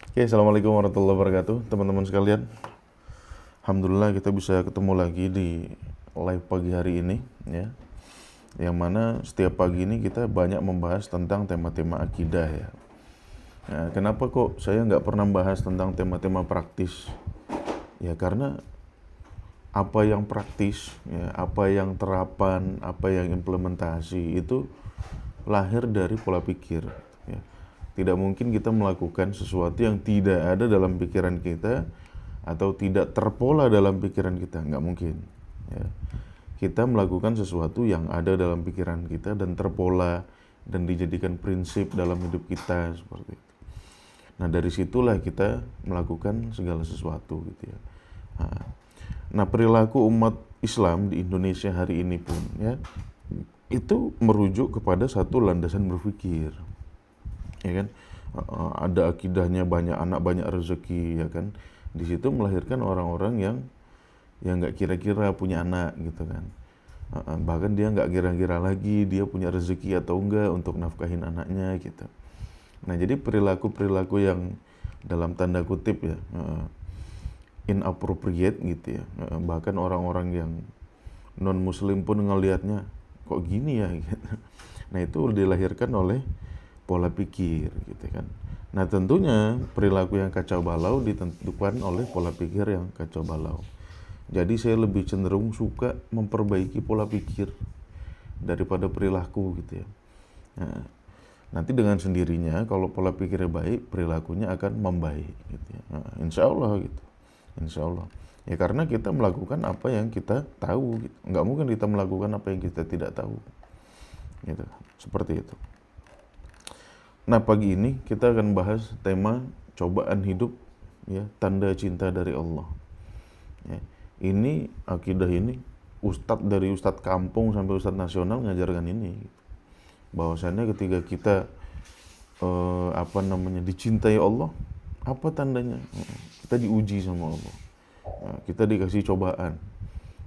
Oke, assalamualaikum warahmatullahi wabarakatuh, teman-teman sekalian. Alhamdulillah kita bisa ketemu lagi di live pagi hari ini, ya. Yang mana setiap pagi ini kita banyak membahas tentang tema-tema akidah, ya. Nah, kenapa kok saya nggak pernah bahas tentang tema-tema praktis? Ya karena apa yang praktis, ya, apa yang terapan, apa yang implementasi itu lahir dari pola pikir. Ya. Tidak mungkin kita melakukan sesuatu yang tidak ada dalam pikiran kita atau tidak terpola dalam pikiran kita, nggak mungkin. Ya. Kita melakukan sesuatu yang ada dalam pikiran kita dan terpola dan dijadikan prinsip dalam hidup kita seperti itu. Nah dari situlah kita melakukan segala sesuatu gitu ya. Nah perilaku umat Islam di Indonesia hari ini pun ya itu merujuk kepada satu landasan berpikir, ya kan. Ada akidahnya banyak anak banyak rezeki, ya kan. Di situ melahirkan orang-orang yang nggak kira-kira punya anak gitu kan. Bahkan dia nggak kira-kira lagi dia punya rezeki atau enggak untuk nafkahin anaknya gitu. Nah jadi perilaku-perilaku yang dalam tanda kutip ya inappropriate gitu ya. Bahkan orang-orang yang non muslim pun ngelihatnya kok gini ya gitu. Nah itu dilahirkan oleh pola pikir gitu kan. Nah tentunya perilaku yang kacau balau ditentukan oleh pola pikir yang kacau balau. Jadi saya lebih cenderung suka memperbaiki pola pikir daripada perilaku gitu ya. Nah, nanti dengan sendirinya kalau pola pikirnya baik, perilakunya akan membaik gitu ya. Nah, insya Allah gitu. Insya Allah. Ya karena kita melakukan apa yang kita tahu gitu. Nggak mungkin kita melakukan apa yang kita tidak tahu. Gitu. Seperti itu. Nah pagi ini kita akan bahas tema cobaan hidup ya, tanda cinta dari Allah. Ya. Ini akidah ini ustadz dari ustadz kampung sampai ustadz nasional ngajarkan ini. Bahwasannya ketika kita dicintai Allah, apa tandanya? Kita diuji sama Allah. Nah, kita dikasih cobaan.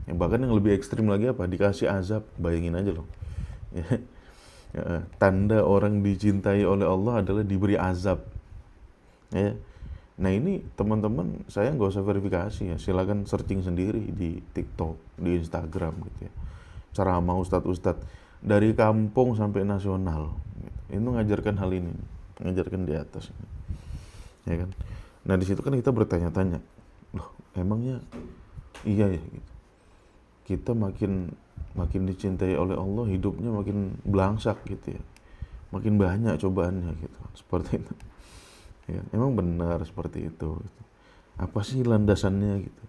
Ya, bahkan yang lebih ekstrim lagi apa? Dikasih azab. Bayangin aja loh. Ya. Tanda orang dicintai oleh Allah adalah diberi azab. Ya. Nah ini teman-teman saya nggak usah verifikasi ya, silakan searching sendiri di TikTok, di Instagram gitu ya. Ceramah ustadz-ustadz dari kampung sampai nasional, gitu. Itu ngajarkan hal ini, ngajarkan di atas, ya kan. Nah di situ kan kita bertanya-tanya, loh emangnya iya ya gitu. Kita makin dicintai oleh Allah, hidupnya makin belangsak gitu ya, makin banyak cobaannya gitu, seperti itu. Ya, emang benar seperti itu. Apa sih landasannya gitu?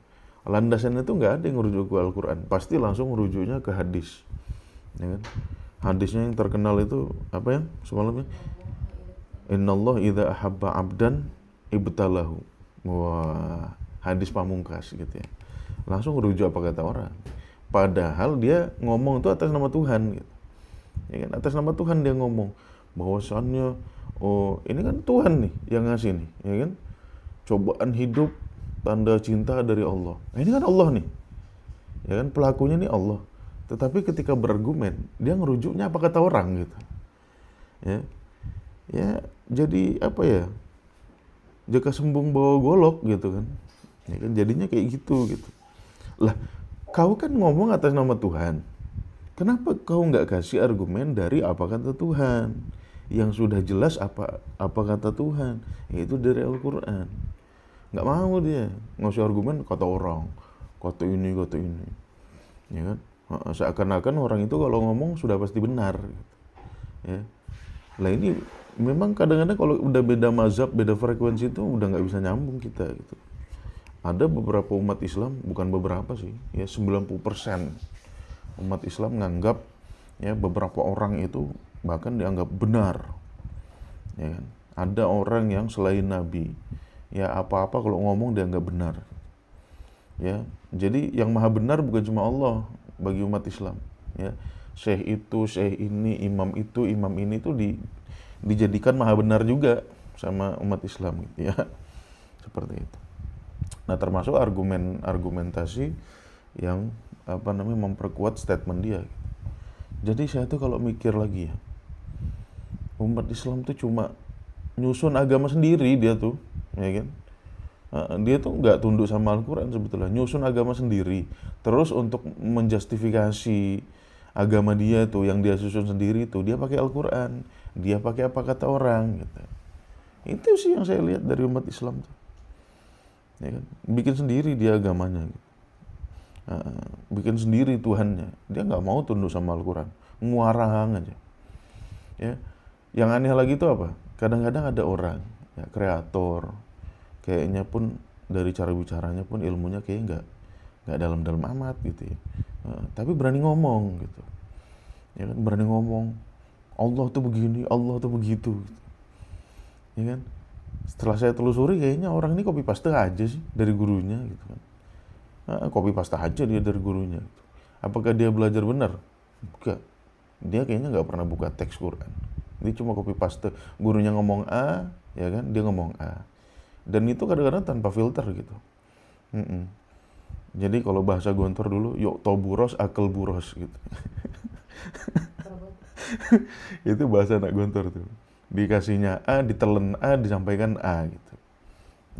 Landasannya itu nggak ada yang merujuk ke Al-Quran, pasti langsung merujuknya ke hadis, ya kan? Hadisnya yang terkenal itu apa ya semalamnya? Innallah idza ahabba abdan ibtalahu. Wah, hadis pamungkas gitu ya. Langsung merujuk apa kata orang. Padahal dia ngomong itu atas nama Tuhan gitu. Ya kan? Atas nama Tuhan dia ngomong bahwasannya oh ini kan Tuhan nih yang ngasih nih, ya kan. Cobaan hidup tanda cinta dari Allah. Nah, ini kan Allah nih. Ya kan pelakunya nih Allah. Tetapi ketika berargumen, dia ngerujuknya apa kata orang gitu. Ya. Ya, jadi apa ya? Jaka sembung bawa golok gitu kan. Ya kan jadinya kayak gitu. Lah, kau kan ngomong atas nama Tuhan. Kenapa kau nggak kasih argumen dari apa kata Tuhan? Yang sudah jelas apa kata Tuhan, yaitu dari Al-Quran. Nggak mau dia ngasih argumen kata orang, kata ini, ya kan? Seakan-akan orang itu kalau ngomong sudah pasti benar, ya. Lah ini memang kadang-kadang kalau udah beda mazhab, beda frekuensi itu udah nggak bisa nyambung kita, gitu. Ada beberapa umat Islam, bukan beberapa sih, ya 90% umat Islam menganggap ya beberapa orang itu bahkan dianggap benar, ya kan. Ada orang yang selain Nabi ya apa-apa kalau ngomong dianggap benar, ya. Jadi yang maha benar bukan cuma Allah bagi umat Islam, ya. Syekh itu, syekh ini, imam itu, imam ini tuh dijadikan maha benar juga sama umat Islam gitu ya. Seperti itu. Nah termasuk argumentasi yang memperkuat statement dia. Jadi saya tuh kalau mikir lagi ya, umat Islam tuh cuma nyusun agama sendiri dia tuh. ya kan? Dia tuh nggak tunduk sama Al-Quran sebetulnya, nyusun agama sendiri. Terus untuk menjustifikasi agama dia tuh yang dia susun sendiri tuh, dia pakai Al-Quran, dia pakai apa kata orang gitu. Itu sih yang saya lihat dari umat Islam tuh, ya kan? Bikin sendiri dia agamanya gitu. Bikin sendiri Tuhannya, dia nggak mau tunduk sama Al-Quran, nguarang aja ya. Yang aneh lagi itu apa, kadang-kadang ada orang ya, kreator, kayaknya pun dari cara bicaranya pun ilmunya kayaknya nggak dalam-dalam amat gitu ya. Tapi berani ngomong gitu, ya kan, berani ngomong Allah tuh begini, Allah tuh begitu gitu. Ya kan, setelah saya telusuri kayaknya orang ini copy paste aja sih dari gurunya gitu kan. Copy paste aja dia dari gurunya gitu. Apakah dia belajar benar? Enggak, dia kayaknya nggak pernah buka teks Quran, dia cuma copy paste. Gurunya ngomong A, ya kan, dia ngomong A. Dan itu kadang-kadang tanpa filter gitu. Jadi kalau bahasa Gontor dulu, yuk to buros akal buros gitu. Itu bahasa anak Gontor tuh. Dikasihnya A, ditelen A, disampaikan A gitu.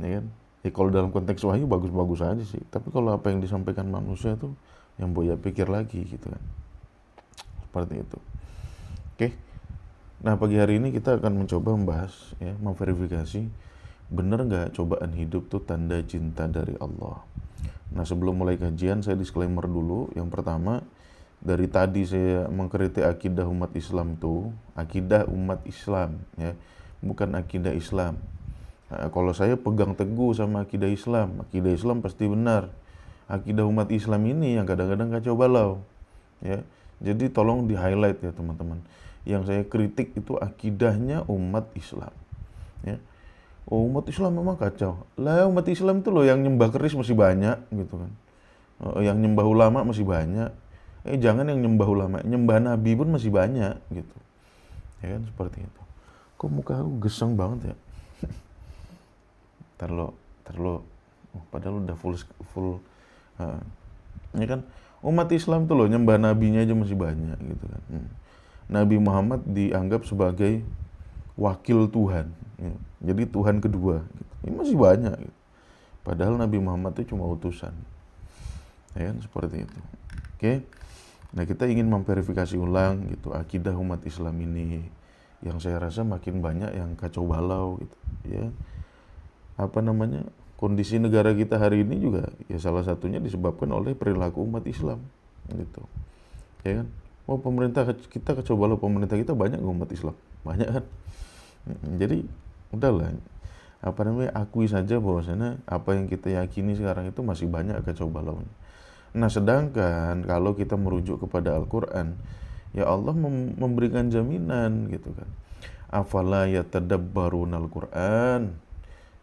Ya kan? Ya kalau dalam konteks wahyu bagus-bagus aja sih. Tapi kalau apa yang disampaikan manusia tuh yang Buya pikir lagi gitu kan. Seperti itu. Oke. Nah, pagi hari ini kita akan mencoba membahas ya, memverifikasi benar nggak cobaan hidup tuh tanda cinta dari Allah. Nah, sebelum mulai kajian saya disclaimer dulu. Yang pertama, dari tadi saya mengkritik akidah umat Islam tuh, akidah umat Islam ya, bukan akidah Islam. Nah, kalau saya pegang teguh sama akidah Islam pasti benar. Akidah umat Islam ini yang kadang-kadang kacau balau ya. Jadi tolong di-highlight ya teman-teman. Yang saya kritik itu akidahnya umat Islam ya. Oh, umat Islam memang kacau. Lah umat Islam itu loh yang nyembah keris masih banyak gitu kan. Yang nyembah ulama masih banyak. Jangan yang nyembah ulama, nyembah nabi pun masih banyak gitu. Ya kan, seperti itu. Kok muka aku geseng banget ya? Terlalu padahal udah full ya kan, umat Islam tuh loh nyembah nabinya aja masih banyak gitu kan. Nabi Muhammad dianggap sebagai wakil Tuhan ya. Jadi Tuhan kedua gitu. Ini masih banyak gitu. Padahal Nabi Muhammad itu cuma utusan. Ya kan, seperti itu. Oke. Nah, kita ingin memverifikasi ulang gitu akidah umat Islam ini, yang saya rasa makin banyak yang kacau balau gitu ya. Kondisi negara kita hari ini juga ya salah satunya disebabkan oleh perilaku umat Islam gitu. Ya kan? Oh, pemerintah kita kacau balau, pemerintah kita banyak umat Islam. Banyak kan? Jadi udahlah, akui saja bahwasanya apa yang kita yakini sekarang itu masih banyak kacau balaunya. Nah, sedangkan kalau kita merujuk kepada Al-Quran, ya Allah memberikan jaminan gitu kan. Afala yatadabbaruna Al-Quran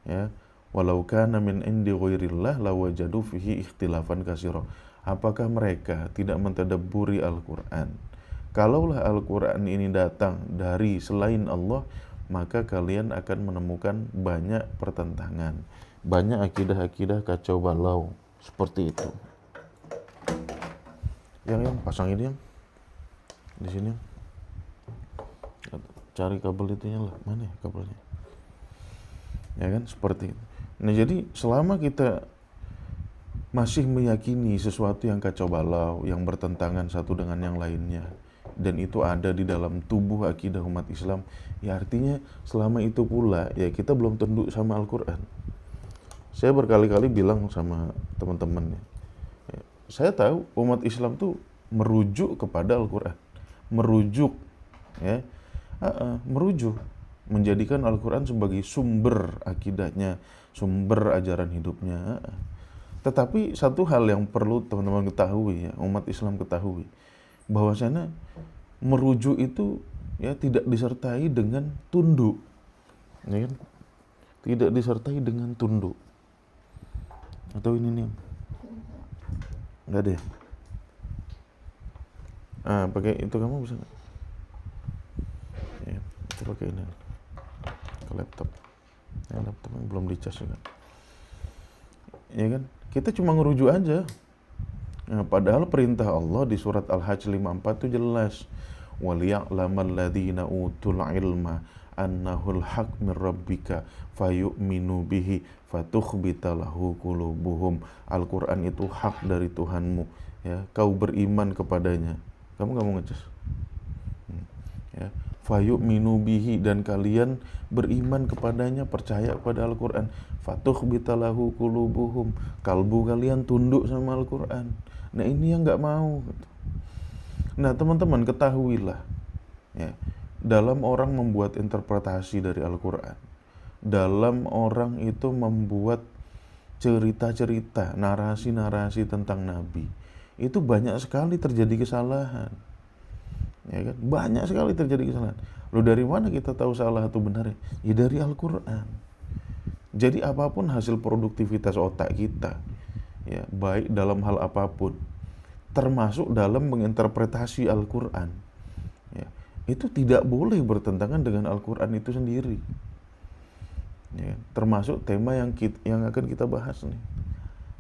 ya, walau kana min indi ghairillah lawajadu fihi ikhtilafan katsira. Apakah mereka tidak mentadabburi Al-Quran? Kalaulah Al-Quran ini datang dari selain Allah, maka kalian akan menemukan banyak pertentangan, banyak akidah-akidah kacau balau seperti itu. Yang pasang ini yang di sini, cari kabel itunya lah, mana ya kabelnya? Ya kan, seperti itu. Nah, jadi selama kita masih meyakini sesuatu yang kacau balau, yang bertentangan satu dengan yang lainnya, dan itu ada di dalam tubuh akidah umat Islam, ya artinya selama itu pula ya kita belum tunduk sama Al-Quran. Saya berkali-kali bilang sama teman-teman ya, saya tahu umat Islam tuh merujuk kepada Al-Quran, merujuk ya, merujuk, menjadikan Al-Quran sebagai sumber akidahnya, sumber ajaran hidupnya. Tetapi satu hal yang perlu teman-teman ketahui ya, umat Islam ketahui, bahwasanya merujuk itu ya tidak disertai dengan tunduk, ya kan? Tidak disertai dengan tunduk. Atau ini nih, nggak ada ya? Pakai itu kamu bisa nggak? Ya, kita pakai ini ke laptop. Ya, laptop belum dicas juga. Ya kan? Kita cuma ngerujuk aja. Nah, padahal perintah Allah di surat Al-Hajj 54 itu jelas. وَلِيَعْلَمَ الَّذِينَ أُوتُوا الْعِلْمَ annahul haq min rabbika fayu'minu bihi fatukhbita lahu qulubuhum. Al-Quran itu hak dari Tuhanmu, ya, kau beriman kepadanya. Kamu nggak mau ngecas? Ya, fayu'minu bihi, dan kalian beriman kepadanya, percaya kepada Al-Quran. Fatukhbita lahu qulubuhum, kalbu kalian tunduk sama Al-Quran. Nah ini yang nggak mau. Nah teman-teman ketahuilah, ya, dalam orang membuat interpretasi dari Al-Quran, dalam orang itu membuat cerita-cerita, narasi-narasi tentang Nabi, itu banyak sekali terjadi kesalahan, ya kan? Banyak sekali terjadi kesalahan. Loh, dari mana kita tahu salah atau benar? Ya dari Al-Quran. Jadi apapun hasil produktivitas otak kita, ya, baik dalam hal apapun, termasuk dalam menginterpretasi Al-Quran, ya, itu tidak boleh bertentangan dengan Al-Quran itu sendiri, ya, termasuk tema yang akan kita bahas nih.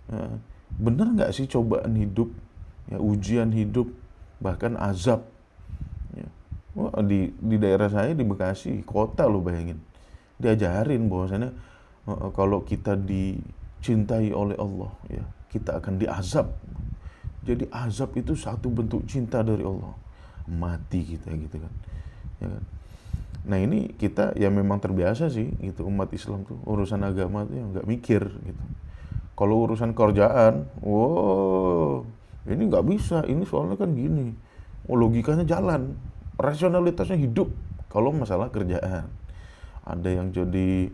Ya, benar nggak sih cobaan hidup, ya, ujian hidup, bahkan azab, ya. Wah, di daerah saya di Bekasi kota, lo bayangin, diajarin bahwasanya kalau kita dicintai oleh Allah, ya, kita akan diazab. Jadi azab itu satu bentuk cinta dari Allah, mati kita gitu kan, ya kan? Nah ini kita ya memang terbiasa sih gitu, umat Islam tuh urusan agama tuh ya nggak mikir gitu. Kalau urusan kerjaan, wow, ini nggak bisa, ini soalnya kan gini, logikanya jalan, rasionalitasnya hidup. Kalau masalah kerjaan, ada yang jadi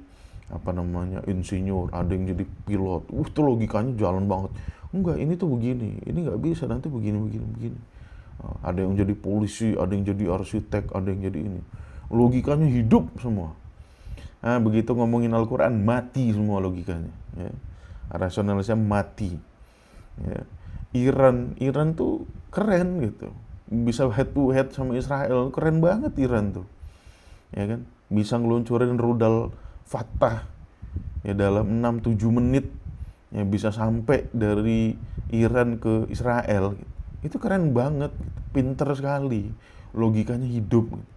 insinyur, ada yang jadi pilot, itu logikanya jalan banget. Enggak, ini tuh begini, ini nggak bisa, nanti begini. Ada yang jadi polisi, ada yang jadi arsitek, ada yang jadi ini. Logikanya hidup semua. Nah, begitu ngomongin Al-Quran, mati semua logikanya. Ya. Rasionalisnya mati. Ya. Iran tuh keren gitu. Bisa head to head sama Israel, keren banget Iran tuh. Ya kan? Bisa ngeluncurin rudal Fatah ya dalam 6-7 menit, ya, bisa sampai dari Iran ke Israel gitu. Itu keren banget gitu. Pinter sekali, logikanya hidup gitu.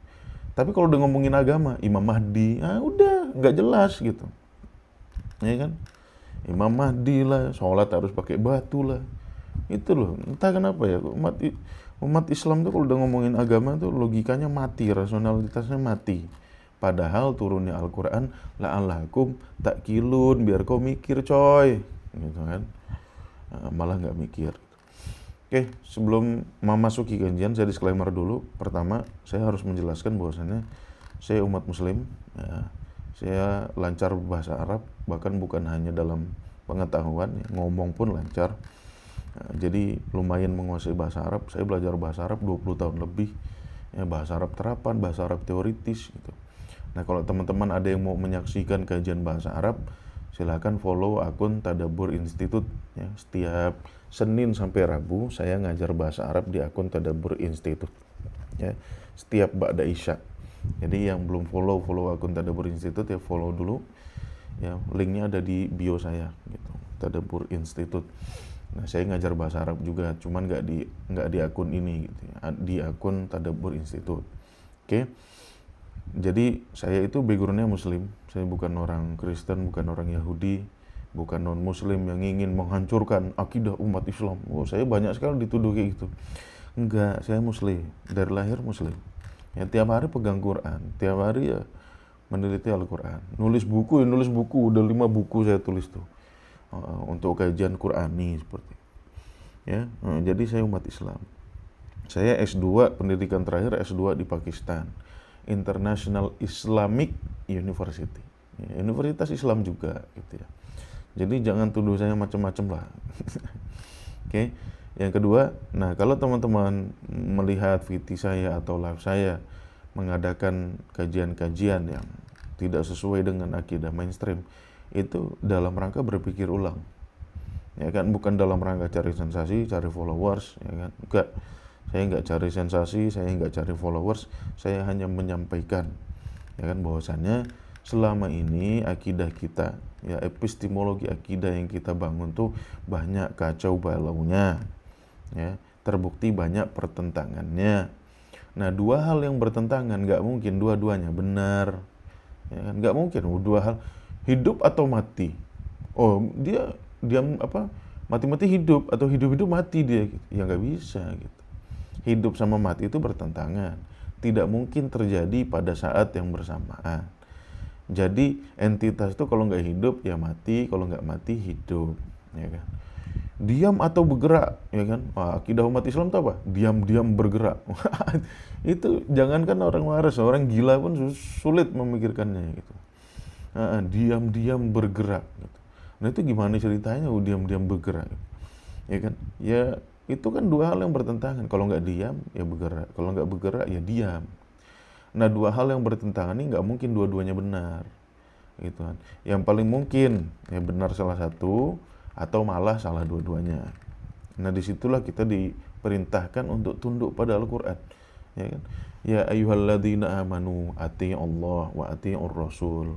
Tapi kalau udah ngomongin agama, Imam Mahdi, udah nggak jelas gitu, ya kan? Imam Mahdi lah, sholat harus pakai batu lah, itu loh, entah kenapa ya umat Islam tuh kalau udah ngomongin agama tuh logikanya mati, rasionalitasnya mati. Padahal turunnya Al-Quran, la'allakum ta'qilun, biar kau mikir coy, gitu kan. Malah nggak mikir. Oke, sebelum memasuki kajian, saya disclaimer dulu. Pertama, saya harus menjelaskan bahwasannya saya umat Muslim, ya, saya lancar bahasa Arab, bahkan bukan hanya dalam pengetahuan, ya, ngomong pun lancar. Jadi lumayan menguasai bahasa Arab. Saya belajar bahasa Arab 20 tahun lebih, ya, bahasa Arab terapan, bahasa Arab teoritis gitu. Nah, kalau teman-teman ada yang mau menyaksikan kajian bahasa Arab, silakan follow akun Tadabbur Institute, ya. Setiap Senin sampai Rabu saya ngajar bahasa Arab di akun Tadabbur Institute, ya. Setiap ba'da Isya. Jadi yang belum follow akun Tadabbur Institute ya follow dulu. Ya, linknya ada di bio saya gitu. Tadabbur Institute. Nah, saya ngajar bahasa Arab juga, cuman nggak di akun ini gitu, ya. Di akun Tadabbur Institute. Oke. Jadi saya itu backgroundnya Muslim, saya bukan orang Kristen, bukan orang Yahudi, bukan non Muslim yang ingin menghancurkan akidah umat Islam. Saya banyak sekali dituduh kayak gitu. Enggak, saya Muslim, dari lahir Muslim. Ya tiap hari pegang Quran, tiap hari ya meneliti Al-Quran. Nulis buku, udah 5 buku saya tulis tuh untuk kajian Qurani seperti. Ya, jadi saya umat Islam. Saya S2, pendidikan terakhir S2 di Pakistan. International Islamic University, ya, Universitas Islam juga gitu ya. Jadi jangan tuduh saya macam-macam lah. Oke. Yang kedua, nah kalau teman-teman melihat VT saya atau live saya mengadakan kajian-kajian yang tidak sesuai dengan akidah mainstream, itu dalam rangka berpikir ulang. Ya kan, bukan dalam rangka cari sensasi, cari followers, ya kan. Enggak. Saya nggak cari sensasi, saya nggak cari followers, saya hanya menyampaikan, ya kan, bahwasannya selama ini akidah kita, ya epistemologi akidah yang kita bangun tuh banyak kacau balaunya, ya, terbukti banyak pertentangannya. Nah, dua hal yang bertentangan nggak mungkin dua-duanya benar, Ya kan? Nggak mungkin dua hal, hidup atau mati. Oh, dia diam apa? Mati-mati hidup atau hidup-hidup mati dia gitu. Ya nggak bisa gitu. Hidup sama mati itu bertentangan. Tidak mungkin terjadi pada saat yang bersamaan. Jadi entitas itu kalau nggak hidup ya mati, kalau nggak mati hidup, ya kan. Diam atau bergerak, ya kan. Wah, akidah umat Islam itu apa? Diam-diam bergerak. Itu jangankan orang waras, orang gila pun sulit memikirkannya gitu. Diam-diam bergerak. Gitu. Nah itu gimana ceritanya? Diam-diam bergerak, gitu. Ya kan? Ya itu kan dua hal yang bertentangan. Kalau nggak diam ya bergerak, kalau nggak bergerak ya diam. Nah dua hal yang bertentangan ini nggak mungkin dua-duanya benar, gitu kan. Yang paling mungkin ya benar salah satu atau malah salah dua-duanya. Nah disitulah kita diperintahkan untuk tunduk pada Al-Quran, ya kan. Ya ayyuhalladzina amanu atii'u Allah wa atii'ur rasul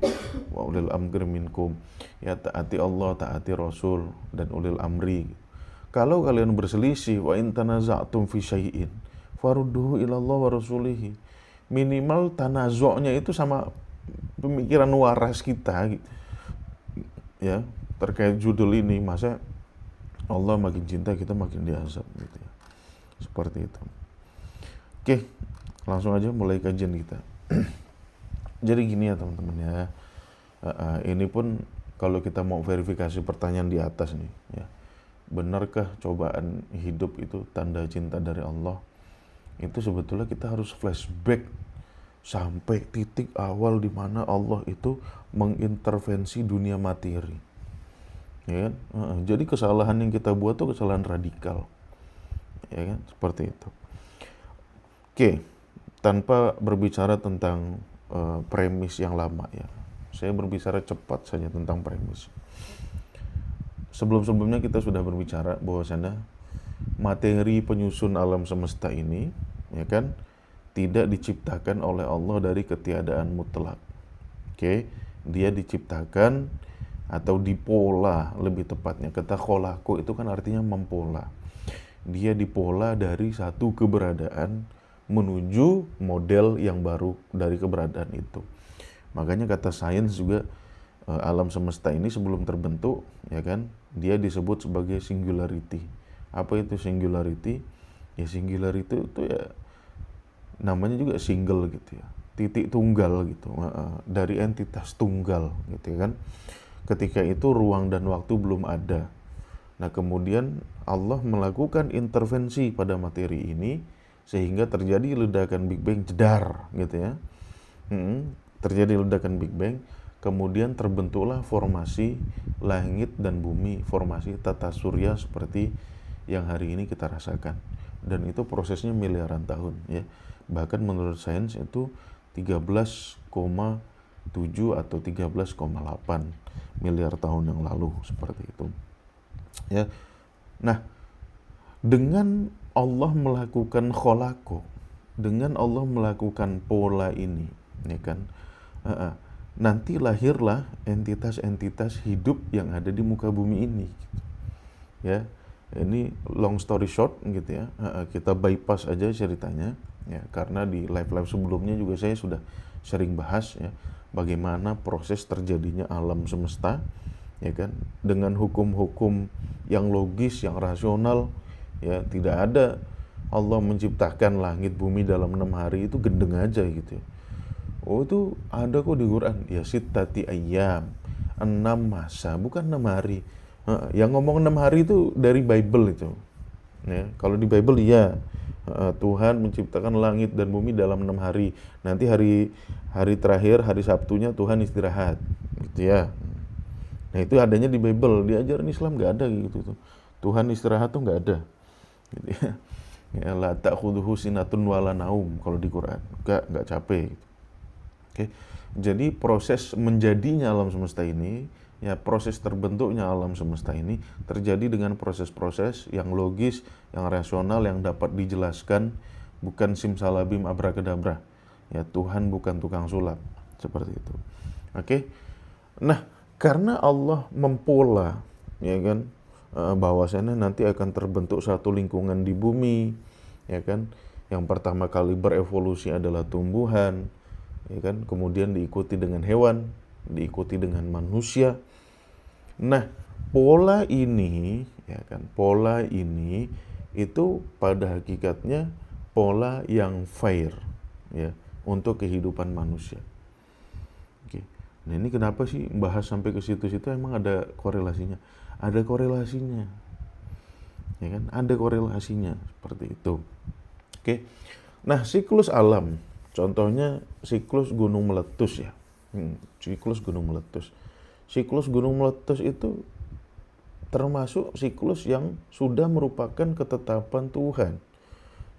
wa ulil amri minkum. Ya taati Allah, taati Rasul dan ulil amri. Kalau kalian berselisih, wa in tanaza'tum fi syai'in farudduhu ila Allah wa rasulihi. Minimal tanazuknya itu sama pemikiran waras kita gitu. Ya, terkait judul ini, masa Allah makin cinta kita makin diazab gitu ya. Seperti itu. Oke, langsung aja mulai kajian kita. Jadi gini ya teman-teman ya. Ini pun kalau kita mau verifikasi pertanyaan di atas nih ya. Benarkah cobaan hidup itu tanda cinta dari Allah? Itu sebetulnya kita harus flashback sampai titik awal di mana Allah itu mengintervensi dunia materi. Ya kan? Jadi kesalahan yang kita buat itu kesalahan radikal. Ya kan? Seperti itu. Oke, tanpa berbicara tentang premis yang lama ya. Saya berbicara cepat saja tentang premis. Sebelum-sebelumnya kita sudah berbicara bahwasanya materi penyusun alam semesta ini, ya kan, tidak diciptakan oleh Allah dari ketiadaan mutlak. Oke, dia diciptakan atau dipola lebih tepatnya. Kata kholaku itu kan artinya mempola. Dia dipola dari satu keberadaan menuju model yang baru dari keberadaan itu. Makanya kata sains juga alam semesta ini sebelum terbentuk, ya kan, dia disebut sebagai singularity. Apa itu singularity? Ya singularity itu ya namanya juga single gitu ya, titik tunggal gitu, dari entitas tunggal gitu ya kan. Ketika itu ruang dan waktu belum ada. Nah kemudian Allah melakukan intervensi pada materi ini sehingga terjadi ledakan Big Bang jedar gitu ya. Terjadi ledakan Big Bang, kemudian terbentuklah formasi langit dan bumi, formasi tata surya seperti yang hari ini kita rasakan. Dan itu prosesnya miliaran tahun ya. Bahkan menurut sains itu 13,7 atau 13,8 miliar tahun yang lalu seperti itu. Ya. Nah, dengan Allah melakukan kholaqo, dengan Allah melakukan pola ini, ya kan? Nanti lahirlah entitas-entitas hidup yang ada di muka bumi ini. Gitu. Ya, ini long story short gitu ya. Kita bypass aja ceritanya, ya, karena di live-live sebelumnya juga saya sudah sering bahas ya bagaimana proses terjadinya alam semesta, ya kan, dengan hukum-hukum yang logis, yang rasional, ya. Tidak ada Allah menciptakan langit bumi dalam 6 hari itu gendeng aja gitu ya. Oh itu ada kok di Quran ya, sittati ayyam, 6 masa, bukan 6 hari. Yang ngomong 6 hari itu dari Bible itu ya. Kalau di Bible ya, Tuhan menciptakan langit dan bumi dalam 6 hari. Nanti hari terakhir, hari Sabtunya Tuhan istirahat gitu ya. Nah itu adanya di Bible. Di ajaran Islam nggak ada gitu tuh. Tuhan istirahat tuh nggak ada gitu ya. Ya la ta'khudhuhu sinatun wala naum kalau di Quran. Nggak capek gitu. Oke. Jadi proses menjadinya alam semesta ini, ya proses terbentuknya alam semesta ini terjadi dengan proses-proses yang logis, yang rasional, yang dapat dijelaskan, bukan simsalabim abrakadabra. Ya Tuhan bukan tukang sulap, seperti itu. Oke. Nah, karena Allah mempola, ya kan, bahwasanya nanti akan terbentuk satu lingkungan di bumi, ya kan. Yang pertama kali berevolusi adalah tumbuhan, ya kan? Kemudian diikuti dengan hewan, diikuti dengan manusia. Nah, pola ini, ya kan? Pola ini itu pada hakikatnya pola yang fair, ya, untuk kehidupan manusia. Oke. Nah, ini kenapa sih bahas sampai ke situ-situ, emang ada korelasinya? Ada korelasinya. Ya kan? Ada korelasinya seperti itu. Oke. Nah, siklus alam, contohnya siklus gunung meletus ya. Siklus gunung meletus. Siklus gunung meletus itu termasuk siklus yang sudah merupakan ketetapan Tuhan.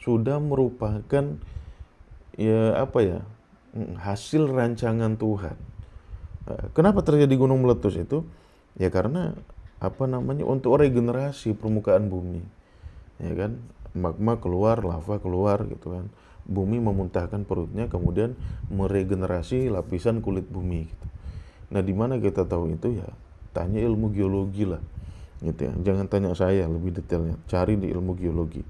Sudah merupakan hasil rancangan Tuhan. Kenapa terjadi gunung meletus itu? Ya karena untuk regenerasi permukaan bumi. Ya kan? Magma keluar, lava keluar gitu kan. Bumi memuntahkan perutnya, kemudian meregenerasi lapisan kulit bumi gitu. Nah, di mana kita tahu itu ya? Tanya ilmu geologi lah. Gitu ya. Jangan tanya saya lebih detailnya, cari di ilmu geologi.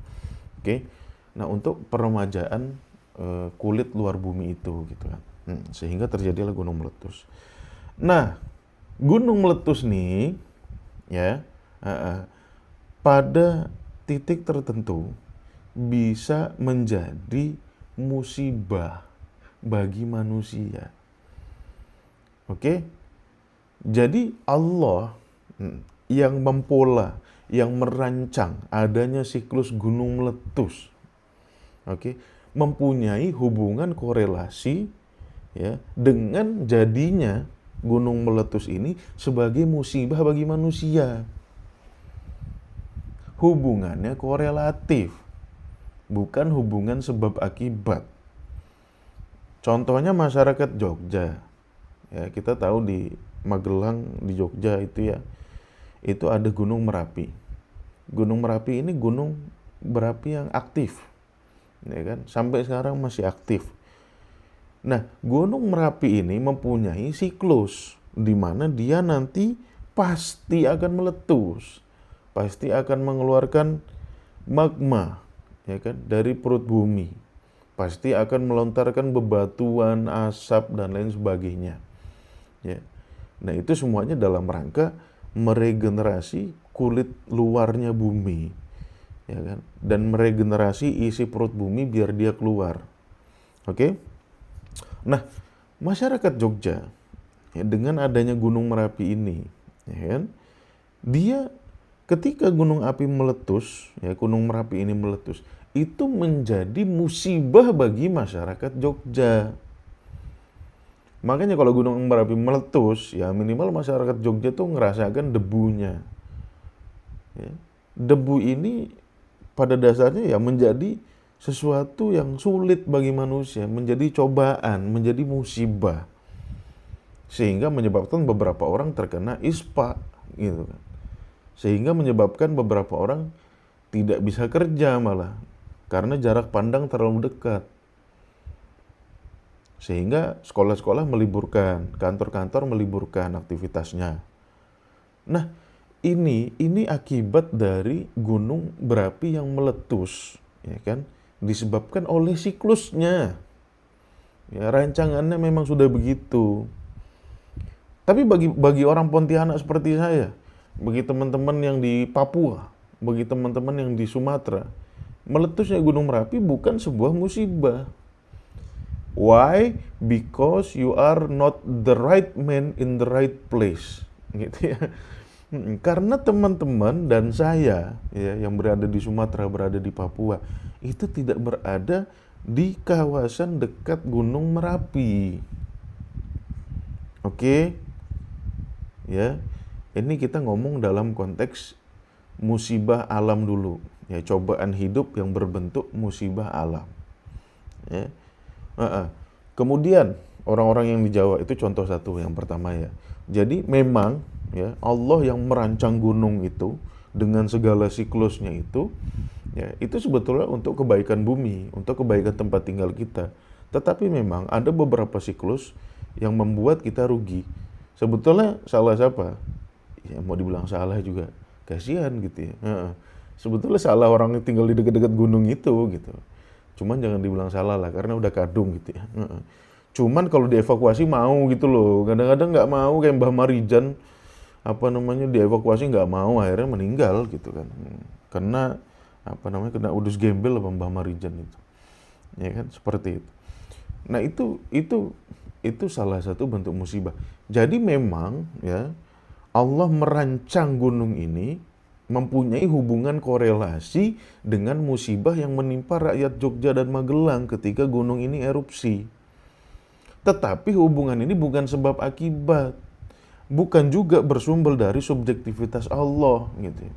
Oke. Nah, untuk peremajaan kulit luar bumi itu gitu kan. Sehingga terjadilah gunung meletus. Nah, gunung meletus nih ya pada titik tertentu bisa menjadi musibah bagi manusia. Oke? Jadi Allah yang mempola, yang merancang adanya siklus gunung meletus. Oke, mempunyai hubungan korelasi ya dengan jadinya gunung meletus ini sebagai musibah bagi manusia. Hubungannya korelatif, bukan hubungan sebab akibat. Contohnya masyarakat Jogja. Ya, kita tahu di Magelang di Jogja itu ya, itu ada Gunung Merapi. Gunung Merapi ini gunung berapi yang aktif. Ya kan? Sampai sekarang masih aktif. Nah, Gunung Merapi ini mempunyai siklus di mana dia nanti pasti akan meletus. Pasti akan mengeluarkan magma, ya kan, dari perut bumi. Pasti akan melontarkan bebatuan, asap dan lain sebagainya. Ya. Nah, itu semuanya dalam rangka meregenerasi kulit luarnya bumi. Ya kan? Dan meregenerasi isi perut bumi biar dia keluar. Oke? Nah, masyarakat Jogja ya, dengan adanya Gunung Merapi ini, ya kan? Dia ketika gunung api meletus, ya Gunung Merapi ini meletus, itu menjadi musibah bagi masyarakat Jogja. Makanya kalau Gunung Merapi meletus, ya minimal masyarakat Jogja tuh ngerasakan debunya. Ya. Debu ini pada dasarnya ya menjadi sesuatu yang sulit bagi manusia, menjadi cobaan, menjadi musibah. Sehingga menyebabkan beberapa orang terkena ispa, gitu kan. Sehingga menyebabkan beberapa orang tidak bisa kerja malah, karena jarak pandang terlalu dekat. Sehingga sekolah-sekolah meliburkan, kantor-kantor meliburkan aktivitasnya. Nah, ini akibat dari gunung berapi yang meletus, ya kan? Disebabkan oleh siklusnya. Ya, rancangannya memang sudah begitu. Tapi bagi orang Pontianak seperti saya, bagi teman-teman yang di Papua, bagi teman-teman yang di Sumatera, meletusnya Gunung Merapi bukan sebuah musibah. Why? Because you are not the right man in the right place. Gitu ya. Karena teman-teman dan saya ya, yang berada di Sumatera, berada di Papua, itu tidak berada di kawasan dekat Gunung Merapi. Oke? Ya. Ini kita ngomong dalam konteks musibah alam dulu. Ya, cobaan hidup yang berbentuk musibah alam. Ya. Kemudian orang-orang yang di Jawa itu contoh satu yang pertama ya. Jadi memang ya Allah yang merancang gunung itu dengan segala siklusnya itu ya, itu sebetulnya untuk kebaikan bumi, untuk kebaikan tempat tinggal kita. Tetapi memang ada beberapa siklus yang membuat kita rugi. Sebetulnya salah siapa? Ya mau dibilang salah juga kasihan gitu ya. Sebetulnya salah orang yang tinggal di dekat-dekat gunung itu gitu. Cuman jangan dibilang salah lah, karena udah kadung gitu ya. Cuman kalau dievakuasi mau gitu loh. Kadang-kadang nggak mau kayak Mbah Marijan dievakuasi nggak mau, akhirnya meninggal gitu kan. Karena kena udus gembel apa Mbah Marijan itu. Ya kan seperti itu. Nah, itu salah satu bentuk musibah. Jadi memang ya Allah merancang gunung ini mempunyai hubungan korelasi dengan musibah yang menimpa rakyat Jogja dan Magelang ketika gunung ini erupsi. Tetapi hubungan ini bukan sebab akibat. Bukan juga bersumber dari subjektivitas Allah gitu.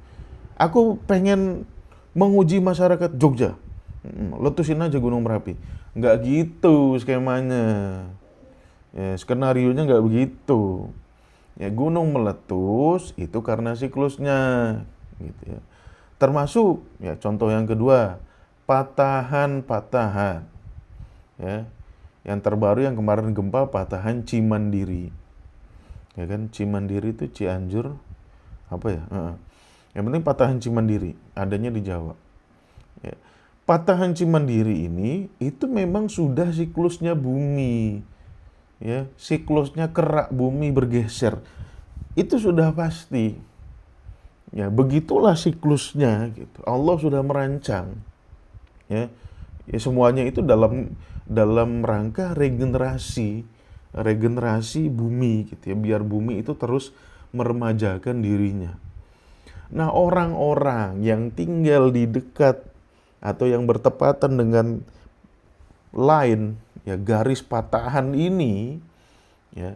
Aku pengen menguji masyarakat Jogja. Letusin aja Gunung Merapi. Nggak gitu skemanya. Ya, skenarionya nggak begitu. Ya, gunung meletus itu karena siklusnya gitu ya. Termasuk ya contoh yang kedua, patahan-patahan. Ya. Yang terbaru yang kemarin gempa patahan Cimandiri. Ya kan, Cimandiri itu Cianjur apa ya? Yang penting patahan Cimandiri adanya di Jawa. Ya. Patahan Cimandiri ini itu memang sudah siklusnya bumi. Ya, siklusnya kerak bumi bergeser. Itu sudah pasti. Ya, begitulah siklusnya gitu. Allah sudah merancang. Ya. Ya semuanya itu dalam rangka regenerasi bumi gitu ya, biar bumi itu terus meremajakan dirinya. Nah, orang-orang yang tinggal di dekat atau yang bertepatan dengan line ya garis patahan ini ya,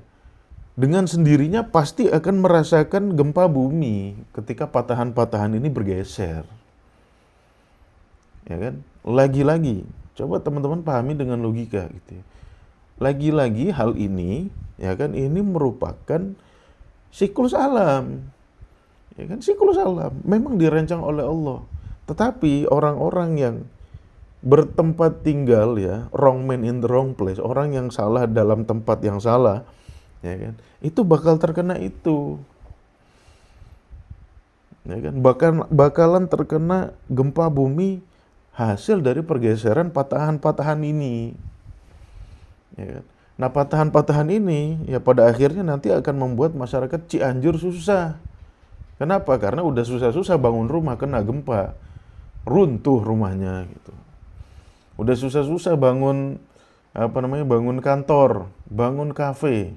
dengan sendirinya pasti akan merasakan gempa bumi ketika patahan-patahan ini bergeser. Ya kan? Lagi-lagi coba teman-teman pahami dengan logika gitu ya. Lagi-lagi hal ini ya kan, ini merupakan siklus alam. Ya kan, siklus alam memang dirancang oleh Allah. Tetapi orang-orang yang bertempat tinggal ya, wrong man in the wrong place, orang yang salah dalam tempat yang salah, ya kan, itu bakal terkena itu. Ya kan, bakalan terkena gempa bumi hasil dari pergeseran patahan-patahan ini. Ya kan? Nah, patahan-patahan ini ya pada akhirnya nanti akan membuat masyarakat Cianjur susah. Kenapa? Karena udah susah-susah bangun rumah kena gempa, runtuh rumahnya gitu. Udah susah-susah bangun bangun kantor, bangun kafe,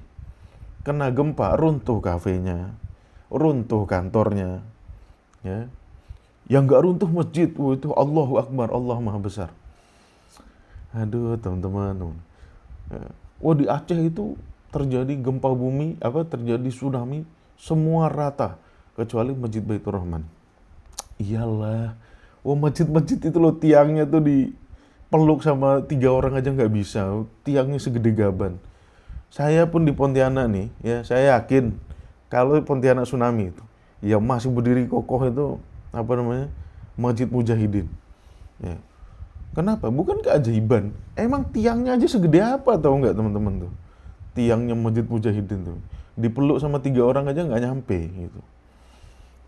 kena gempa, runtuh kafenya, runtuh kantornya. Ya. Yang nggak runtuh masjid, itu Allahu Akbar, Allah Maha Besar. Aduh teman-teman. Wah, di Aceh itu terjadi gempa bumi, terjadi tsunami, semua rata kecuali Masjid Baitur Rahman. Iyalah, wah masjid-masjid itu loh tiangnya tuh dipeluk sama 3 orang aja nggak bisa, tiangnya segede gaban. Saya pun di Pontianak nih, ya saya yakin kalau Pontianak tsunami itu, ya masih berdiri kokoh itu Masjid Mujahidin. Ya. Kenapa? Bukan keajaiban. Emang tiangnya aja segede apa tahu nggak teman-teman tuh? Tiangnya Masjid Mujahidin tuh. Dipeluk sama 3 orang aja nggak nyampe gitu.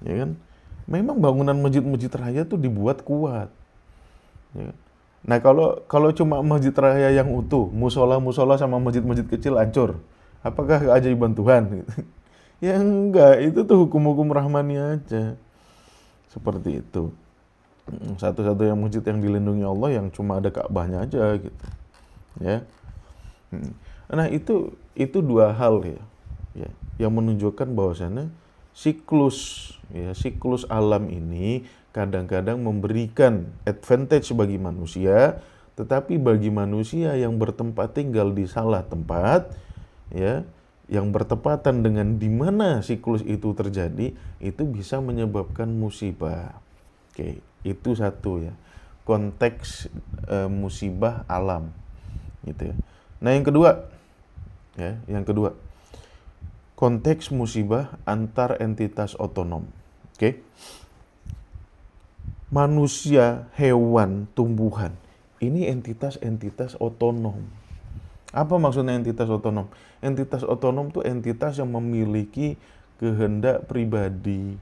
Ya kan? Memang bangunan masjid-masjid raya tuh dibuat kuat. Ya. Nah, kalau cuma masjid raya yang utuh, musola-musola sama masjid-masjid kecil hancur, apakah keajaiban Tuhan? Ya enggak, itu tuh hukum-hukum rahmani aja. Seperti itu. Satu-satunya masjid yang dilindungi Allah yang cuma ada Ka'bahnya aja gitu. Ya. Nah, itu 2 hal ya, yang menunjukkan bahwasannya siklus alam ini kadang-kadang memberikan advantage bagi manusia, tetapi bagi manusia yang bertempat tinggal di salah tempat ya, yang bertepatan dengan di mana siklus itu terjadi, itu bisa menyebabkan musibah. Oke, itu satu ya. Konteks musibah alam gitu ya. Nah, yang kedua, konteks musibah antar entitas otonom. Oke. Manusia, hewan, tumbuhan, ini entitas-entitas otonom. Apa maksudnya entitas otonom? Entitas otonom itu entitas yang memiliki kehendak pribadi.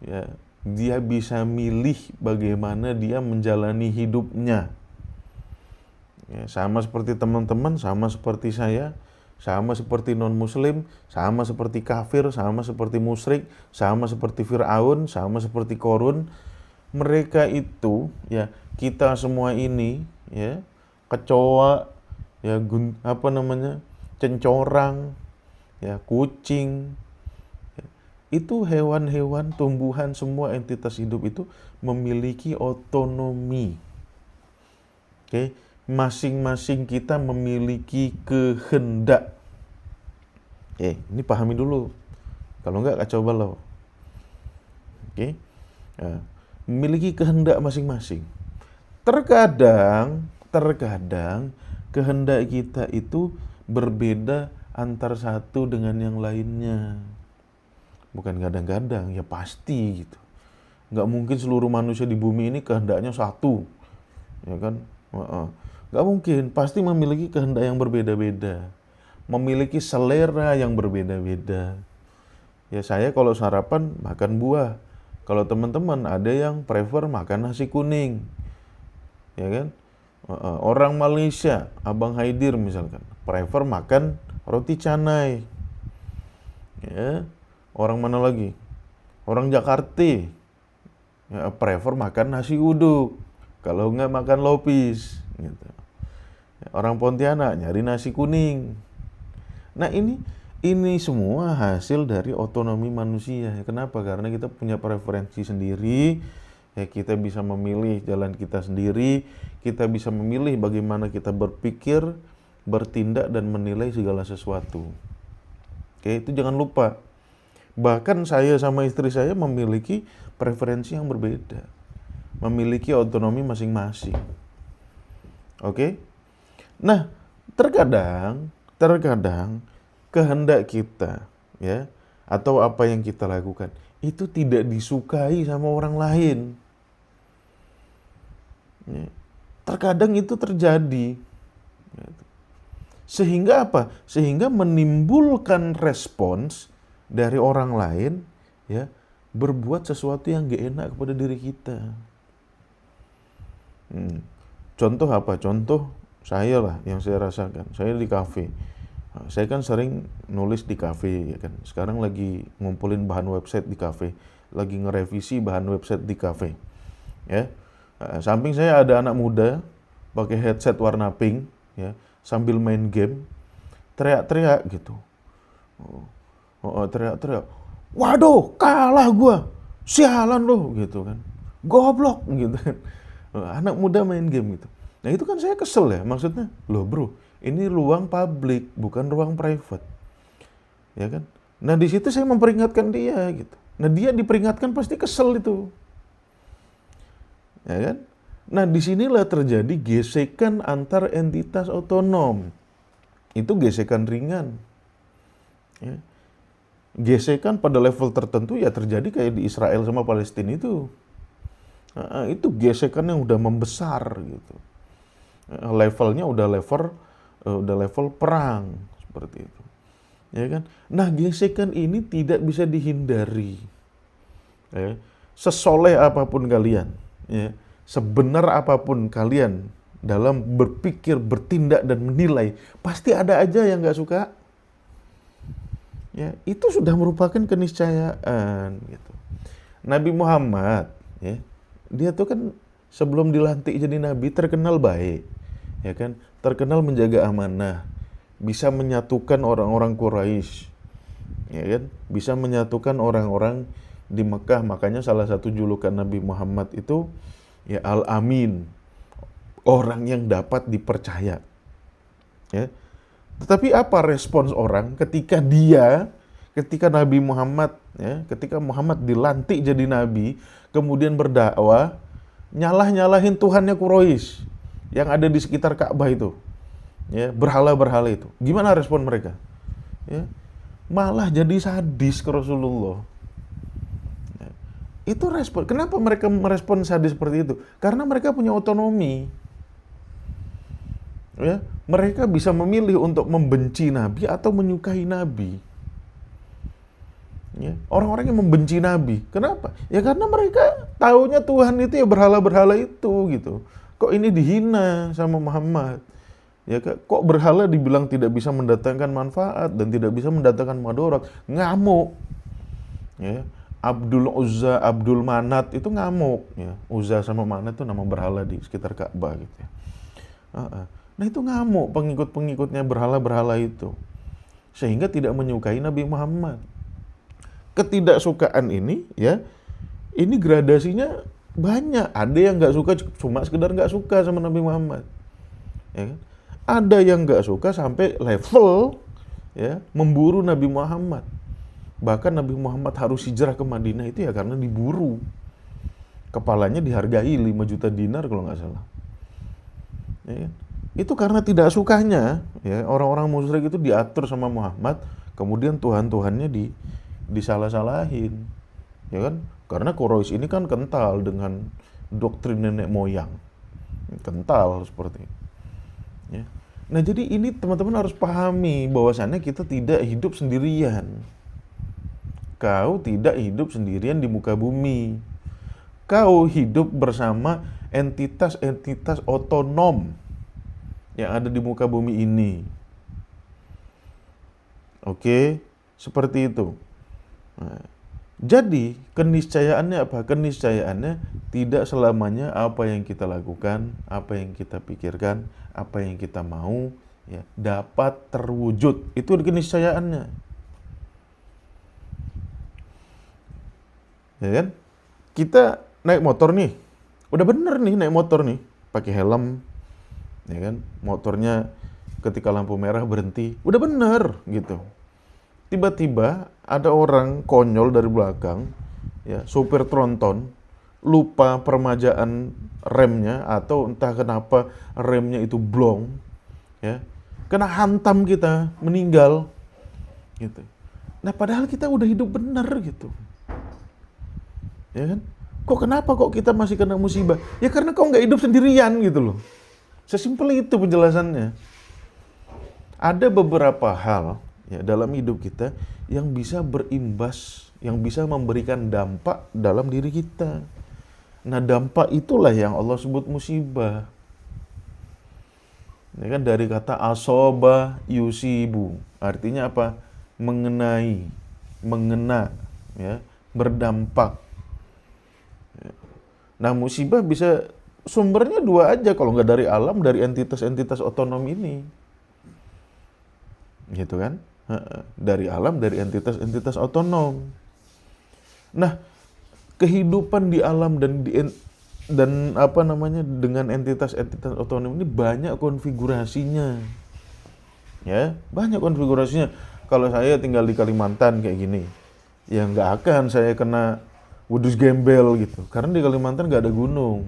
Ya, dia bisa milih bagaimana dia menjalani hidupnya. Ya, sama seperti teman-teman, sama seperti saya, sama seperti non-muslim, sama seperti kafir, sama seperti musyrik, sama seperti Fir'aun, sama seperti Korun. Mereka itu, ya, kita semua ini, ya, kecoa, ya, cencorang, ya, kucing, ya, itu hewan-hewan, tumbuhan, semua entitas hidup itu memiliki otonomi. Oke, masing-masing kita memiliki kehendak. Ini pahami dulu. Kalau enggak kacau balau. Oke. Nah, memiliki kehendak masing-masing. Terkadang kehendak kita itu berbeda antar satu dengan yang lainnya. Bukan kadang-kadang, ya pasti gitu. Nggak mungkin seluruh manusia di bumi ini kehendaknya satu. Ya kan? Nggak mungkin, pasti memiliki kehendak yang berbeda-beda. Memiliki selera yang berbeda-beda. Ya saya kalau sarapan makan buah. Kalau teman-teman ada yang prefer makan nasi kuning. Ya kan? Orang Malaysia, Abang Haidir misalkan, prefer makan roti canai. Ya. Orang mana lagi? Orang Jakarta, ya, prefer makan nasi uduk. Kalau enggak makan lopis, gitu. Orang Pontianak nyari nasi kuning. Nah ini semua hasil dari otonomi manusia. Kenapa? Karena kita punya preferensi sendiri. Ya, kita bisa memilih jalan kita sendiri. Kita bisa memilih bagaimana kita berpikir, bertindak, dan menilai segala sesuatu. Oke, itu jangan lupa. Bahkan saya sama istri saya memiliki preferensi yang berbeda. Memiliki otonomi masing-masing. Oke? Nah, terkadang kehendak kita, ya, atau apa yang kita lakukan itu tidak disukai sama orang lain. Ya. Terkadang itu terjadi. Sehingga apa? Sehingga menimbulkan respons dari orang lain, ya, berbuat sesuatu yang gak enak kepada diri kita. Contoh apa? Contoh saya lah yang saya rasakan. Saya di kafe. Saya kan sering nulis di kafe, ya kan. Sekarang lagi ngumpulin bahan website di kafe, lagi ngerevisi bahan website di kafe. Ya. Samping saya ada anak muda pakai headset warna pink, ya, sambil main game, teriak-teriak gitu. Teriak-teriak. Waduh, kalah gua. Sialan lo gitu kan. Goblok gitu kan. Anak muda main game gitu. Nah itu kan saya kesel ya, maksudnya, loh bro, ini ruang publik, bukan ruang private. Ya kan? Nah di situ saya memperingatkan dia gitu. Nah dia diperingatkan pasti kesel itu. Ya kan? Nah disinilah terjadi gesekan antar entitas otonom. Itu gesekan ringan. Ya. Gesekan pada level tertentu ya terjadi kayak di Israel sama Palestina itu. Itu gesekan yang udah membesar gitu. Levelnya udah level perang seperti itu. Ya kan? Nah, gesekan ini tidak bisa dihindari. Ya. Sesoleh apapun kalian, ya, sebenar apapun kalian dalam berpikir, bertindak dan menilai, pasti ada aja yang nggak suka. Ya, itu sudah merupakan keniscayaan gitu. Nabi Muhammad, ya, dia tuh kan sebelum dilantik jadi nabi terkenal baik, ya kan, terkenal menjaga amanah, bisa menyatukan orang-orang Quraisy, ya kan, bisa menyatukan orang-orang di Mekah. Makanya salah satu julukan Nabi Muhammad itu ya Al-Amin, orang yang dapat dipercaya. Ya. Tetapi apa respons orang ketika Nabi Muhammad, ya, ketika Muhammad dilantik jadi nabi, kemudian berdakwah, nyalahin Tuhannya Quraisy yang ada di sekitar Ka'bah itu, ya, berhala-berhala itu. Gimana respon mereka? Ya, malah jadi sadis ke Rasulullah. Ya, itu respon. Kenapa mereka merespon sadis seperti itu? Karena mereka punya otonomi. Ya, mereka bisa memilih untuk membenci Nabi atau menyukai Nabi. Ya, orang-orang yang membenci Nabi, kenapa? Ya karena mereka taunya Tuhan itu ya berhala-berhala itu gitu. Kok ini dihina sama Muhammad? Ya, kok berhala dibilang tidak bisa mendatangkan manfaat dan tidak bisa mendatangkan madarat? Ngamuk. Ya. Abdul Uzza, Abdul Manat itu ngamuk. Ya. Uzza sama Manat itu nama berhala di sekitar Ka'bah gitu ya. Nah itu ngamuk pengikut-pengikutnya berhala-berhala itu. Sehingga tidak menyukai Nabi Muhammad. Ketidaksukaan ini ya, ini gradasinya banyak. Ada yang nggak suka cuma sekedar nggak suka sama Nabi Muhammad. Ya kan? Ada yang nggak suka sampai level ya memburu Nabi Muhammad. Bahkan Nabi Muhammad harus hijrah ke Madinah itu ya karena diburu. Kepalanya dihargai 5 juta dinar kalau nggak salah. Ya kan? Itu karena tidak sukanya ya orang-orang musyrik itu diatur sama Muhammad, kemudian Tuhan-Tuhannya disalah-salahin. Ya kan? Karena Quraisy ini kan kental dengan doktrin nenek moyang. Kental seperti itu. Ya. Nah jadi ini teman-teman harus pahami bahwasannya kita tidak hidup sendirian. Kau tidak hidup sendirian di muka bumi. Kau hidup bersama entitas-entitas otonom yang ada di muka bumi ini. Oke, seperti itu. Nah, jadi keniscayaannya apa? Keniscayaannya tidak selamanya apa yang kita lakukan, apa yang kita pikirkan, apa yang kita mau ya dapat terwujud. Itu keniscayaannya. Ya kan? Kita naik motor nih. Udah bener nih naik motor nih, pakai helm. Ya kan? Motornya ketika lampu merah berhenti. Udah bener gitu. Tiba-tiba ada orang konyol dari belakang, ya, supir tronton, lupa permajaan remnya atau entah kenapa remnya itu blong, ya, kena hantam kita, meninggal, gitu. Nah padahal kita udah hidup benar gitu, ya kan? Kenapa kita masih kena musibah? Ya karena kau nggak hidup sendirian gitu loh. Sesimpel itu penjelasannya. Ada beberapa hal ya dalam hidup kita yang bisa berimbas, yang bisa memberikan dampak dalam diri kita. Nah dampak itulah yang Allah sebut musibah. Ini kan dari kata asoba yusibu, artinya apa? Mengenai, mengena, ya, berdampak. Nah musibah bisa sumbernya dua aja, kalau nggak dari alam, dari entitas-entitas otonom ini. Gitu kan? Dari alam, dari entitas-entitas otonom. Nah, kehidupan di alam dan apa namanya dengan entitas-entitas otonom ini banyak konfigurasinya. Ya, banyak konfigurasinya. Kalau saya tinggal di Kalimantan kayak gini, ya nggak akan saya kena Wedus Gembel gitu. Karena di Kalimantan nggak ada gunung.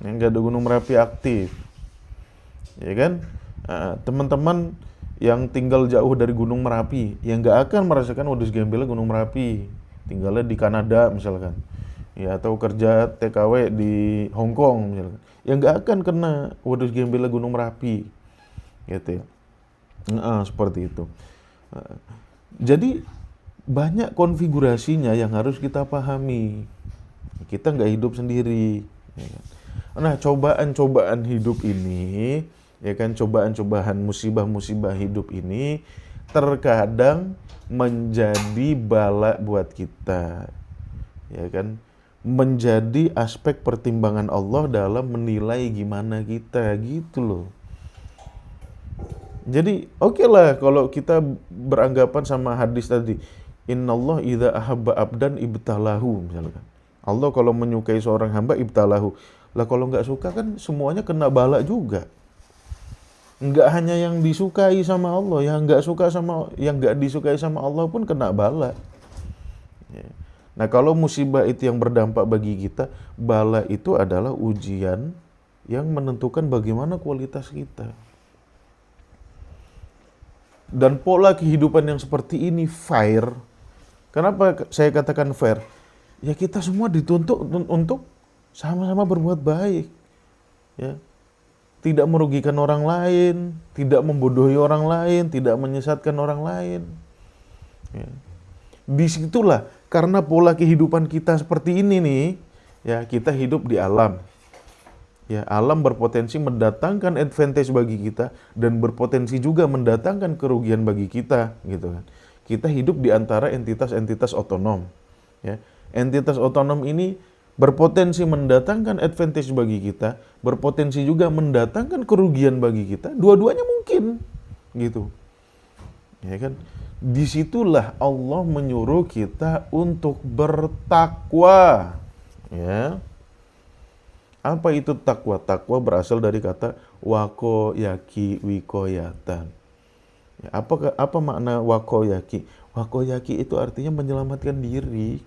Nggak ada gunung Merapi aktif. Ya kan? Teman-teman yang tinggal jauh dari Gunung Merapi, yang nggak akan merasakan Wedus Gembelnya Gunung Merapi, tinggalnya di Kanada misalkan, ya atau kerja TKW di Hong Kong misalkan, yang nggak akan kena Wedus Gembelnya Gunung Merapi, gitu ya. Seperti itu. Jadi banyak konfigurasinya yang harus kita pahami. Kita nggak hidup sendiri. Ya kan? Nah cobaan-cobaan hidup ini, ya kan, cobaan-cobaan musibah-musibah hidup ini terkadang menjadi bala buat kita, ya kan, menjadi aspek pertimbangan Allah dalam menilai gimana kita, gitu loh. Jadi oke lah kalau kita beranggapan sama hadis tadi, innallah idza ahabba abdan ibtalahu, misalkan Allah kalau menyukai seorang hamba ibtalahu. Lah kalau nggak suka kan semuanya kena bala juga. Nggak hanya yang disukai sama Allah, yang nggak disukai sama Allah pun kena bala. Ya. Nah kalau musibah itu yang berdampak bagi kita, bala itu adalah ujian yang menentukan bagaimana kualitas kita. Dan pola kehidupan yang seperti ini fair. Kenapa saya katakan fair? Ya kita semua dituntut untuk sama-sama berbuat baik. Ya. Tidak merugikan orang lain, tidak membodohi orang lain, tidak menyesatkan orang lain. Ya. Disitulah karena pola kehidupan kita seperti ini nih, ya kita hidup di alam. Ya, alam berpotensi mendatangkan advantage bagi kita dan berpotensi juga mendatangkan kerugian bagi kita, gitu kan. Kita hidup di antara entitas-entitas otonom. Ya, entitas otonom ini berpotensi mendatangkan advantage bagi kita, berpotensi juga mendatangkan kerugian bagi kita. Dua-duanya mungkin, gitu. Ya kan? Disitulah Allah menyuruh kita untuk bertakwa. Ya. Apa itu takwa? Takwa berasal dari kata wako yaki wikoyatan. Ya, apa makna wako yaki? Wako yaki itu artinya menyelamatkan diri.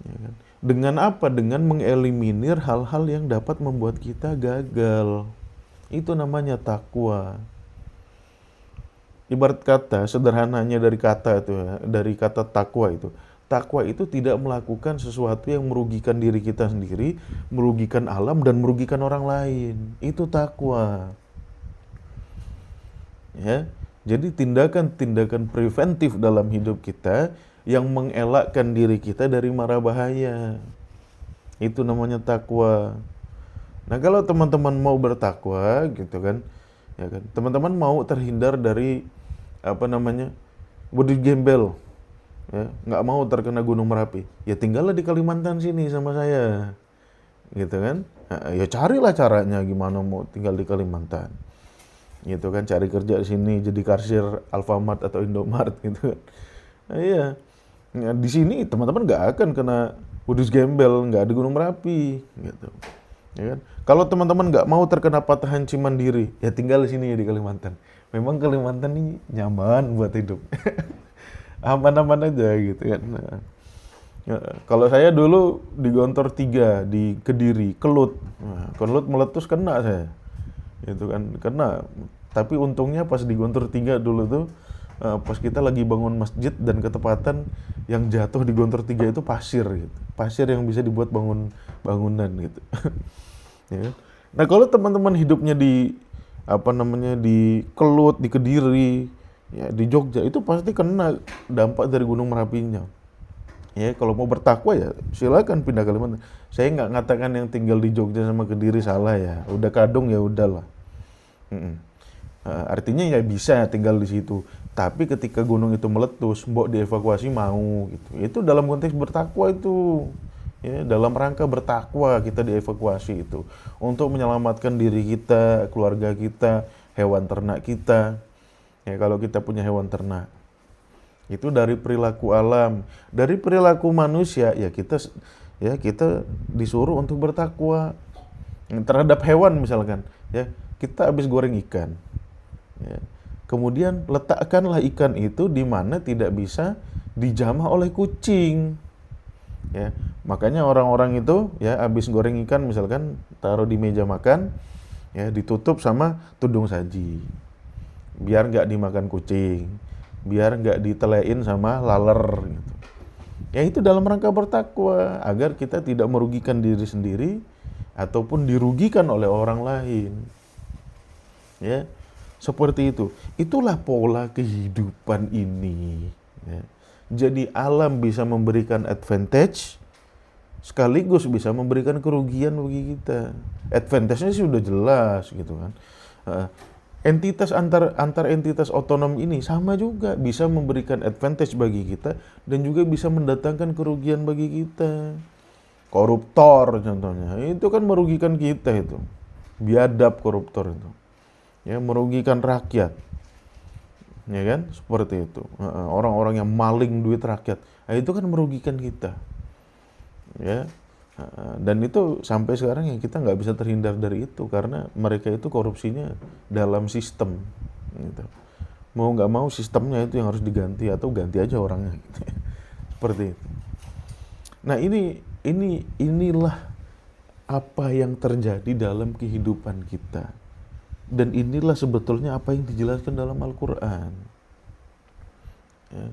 Ya kan? Dengan apa? Dengan mengeliminir hal-hal yang dapat membuat kita gagal. Itu namanya takwa. Ibarat kata, sederhananya dari kata itu ya, dari kata takwa itu. Takwa itu tidak melakukan sesuatu yang merugikan diri kita sendiri, merugikan alam, dan merugikan orang lain. Itu takwa. Ya, jadi tindakan-tindakan preventif dalam hidup kita yang mengelakkan diri kita dari mara bahaya. Itu namanya takwa. Nah, kalau teman-teman mau bertakwa, gitu kan, ya kan, teman-teman mau terhindar dari body gembel. Ya, nggak mau terkena Gunung Merapi, ya tinggallah di Kalimantan sini sama saya, gitu kan. Nah, ya carilah caranya gimana mau tinggal di Kalimantan, gitu kan. Cari kerja di sini jadi kasir Alfamart atau Indomart, gitu kan. Nah, iya, nah, di sini teman-teman nggak akan kena kudus gembel, nggak ada Gunung Merapi, gitu. Ya kan? Kalau teman-teman nggak mau terkena patahan Cimandiri, ya tinggal di sini ya di Kalimantan. Memang Kalimantan ini nyaman buat hidup. Aman-aman aja gitu kan. Nah, ya, kalau saya dulu di Gontor 3 di Kediri, Kelut. Nah, Kelut meletus kena saya. Itu kan kena. Tapi untungnya pas di Gontor 3 dulu tuh pas kita lagi bangun masjid dan ketepatan yang jatuh di Gontor 3 itu pasir gitu. Pasir yang bisa dibuat bangunan gitu. Ya kan? Nah, kalau teman-teman hidupnya di di Kelut, di Kediri, ya di Jogja, itu pasti kena dampak dari Gunung Merapinya. Ya, kalau mau bertakwa ya silakan pindah Kalimantan. Saya nggak ngatakan yang tinggal di Jogja sama Kediri salah ya. Udah kadung ya udahlah. Artinya ya bisa tinggal di situ. Tapi ketika gunung itu meletus, mbok dievakuasi mau gitu. Itu dalam konteks bertakwa itu. Ya, dalam rangka bertakwa kita dievakuasi itu untuk menyelamatkan diri kita, keluarga kita, hewan ternak kita. Ya, kalau kita punya hewan ternak, itu dari perilaku alam, dari perilaku manusia, ya kita disuruh untuk bertakwa terhadap hewan misalkan. Ya, kita habis goreng ikan, ya, kemudian letakkanlah ikan itu di mana tidak bisa dijamah oleh kucing. Ya, makanya orang-orang itu ya habis goreng ikan misalkan taruh di meja makan, ya ditutup sama tudung saji. Biar nggak dimakan kucing, biar nggak ditelein sama laler gitu. Ya itu dalam rangka bertakwa agar kita tidak merugikan diri sendiri ataupun dirugikan oleh orang lain. Ya, seperti itu. Itulah pola kehidupan ini. Ya. Jadi alam bisa memberikan advantage, sekaligus bisa memberikan kerugian bagi kita. Advantage-nya sih sudah jelas gitu kan. Entitas antar entitas otonom ini sama juga bisa memberikan advantage bagi kita dan juga bisa mendatangkan kerugian bagi kita. Koruptor contohnya, itu kan merugikan kita itu. Biadab koruptor itu. Ya, merugikan rakyat. Ya kan? Seperti itu. Orang-orang yang maling duit rakyat, itu kan merugikan kita. Ya. Dan itu sampai sekarang ya kita nggak bisa terhindar dari itu karena mereka itu korupsinya dalam sistem gitu. Mau nggak mau sistemnya itu yang harus diganti atau ganti aja orangnya gitu. Seperti itu. Nah, inilah apa yang terjadi dalam kehidupan kita. Dan inilah sebetulnya apa yang dijelaskan dalam Al-Qur'an. Ya.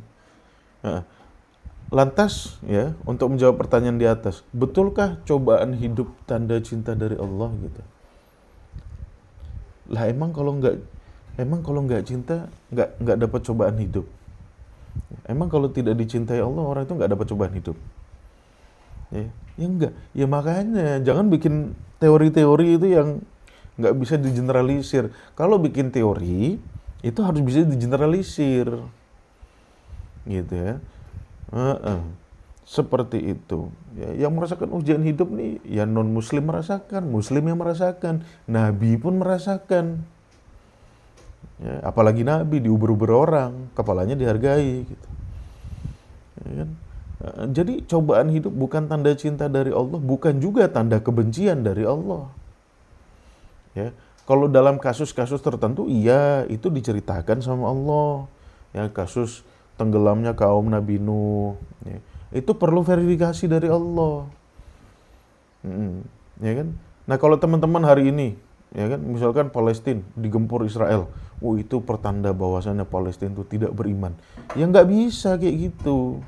Lantas ya, untuk menjawab pertanyaan di atas, betulkah cobaan hidup tanda cinta dari Allah gitu? Lah emang kalau nggak cinta nggak dapat cobaan hidup. Emang kalau tidak dicintai Allah orang itu nggak dapat cobaan hidup? Ya enggak. Ya makanya jangan bikin Teori-teori itu yang nggak bisa digeneralisir. Kalau bikin teori, itu harus bisa digeneralisir. Gitu ya. Heeh. Seperti itu. Ya, yang merasakan ujian hidup nih, ya non-muslim merasakan, muslim yang merasakan, nabi pun merasakan. Ya, apalagi nabi diuber-uber orang, kepalanya dihargai gitu. Ya kan? Jadi cobaan hidup bukan tanda cinta dari Allah, bukan juga tanda kebencian dari Allah. Ya, kalau dalam kasus-kasus tertentu, iya itu diceritakan sama Allah. Ya, kasus tenggelamnya kaum Nabi Nuh. Ya, itu perlu verifikasi dari Allah. Ya kan? Nah kalau teman-teman hari ini, ya kan, misalkan Palestina digempur Israel, itu pertanda bahwasannya Palestina itu tidak beriman. Ya nggak bisa kayak gitu,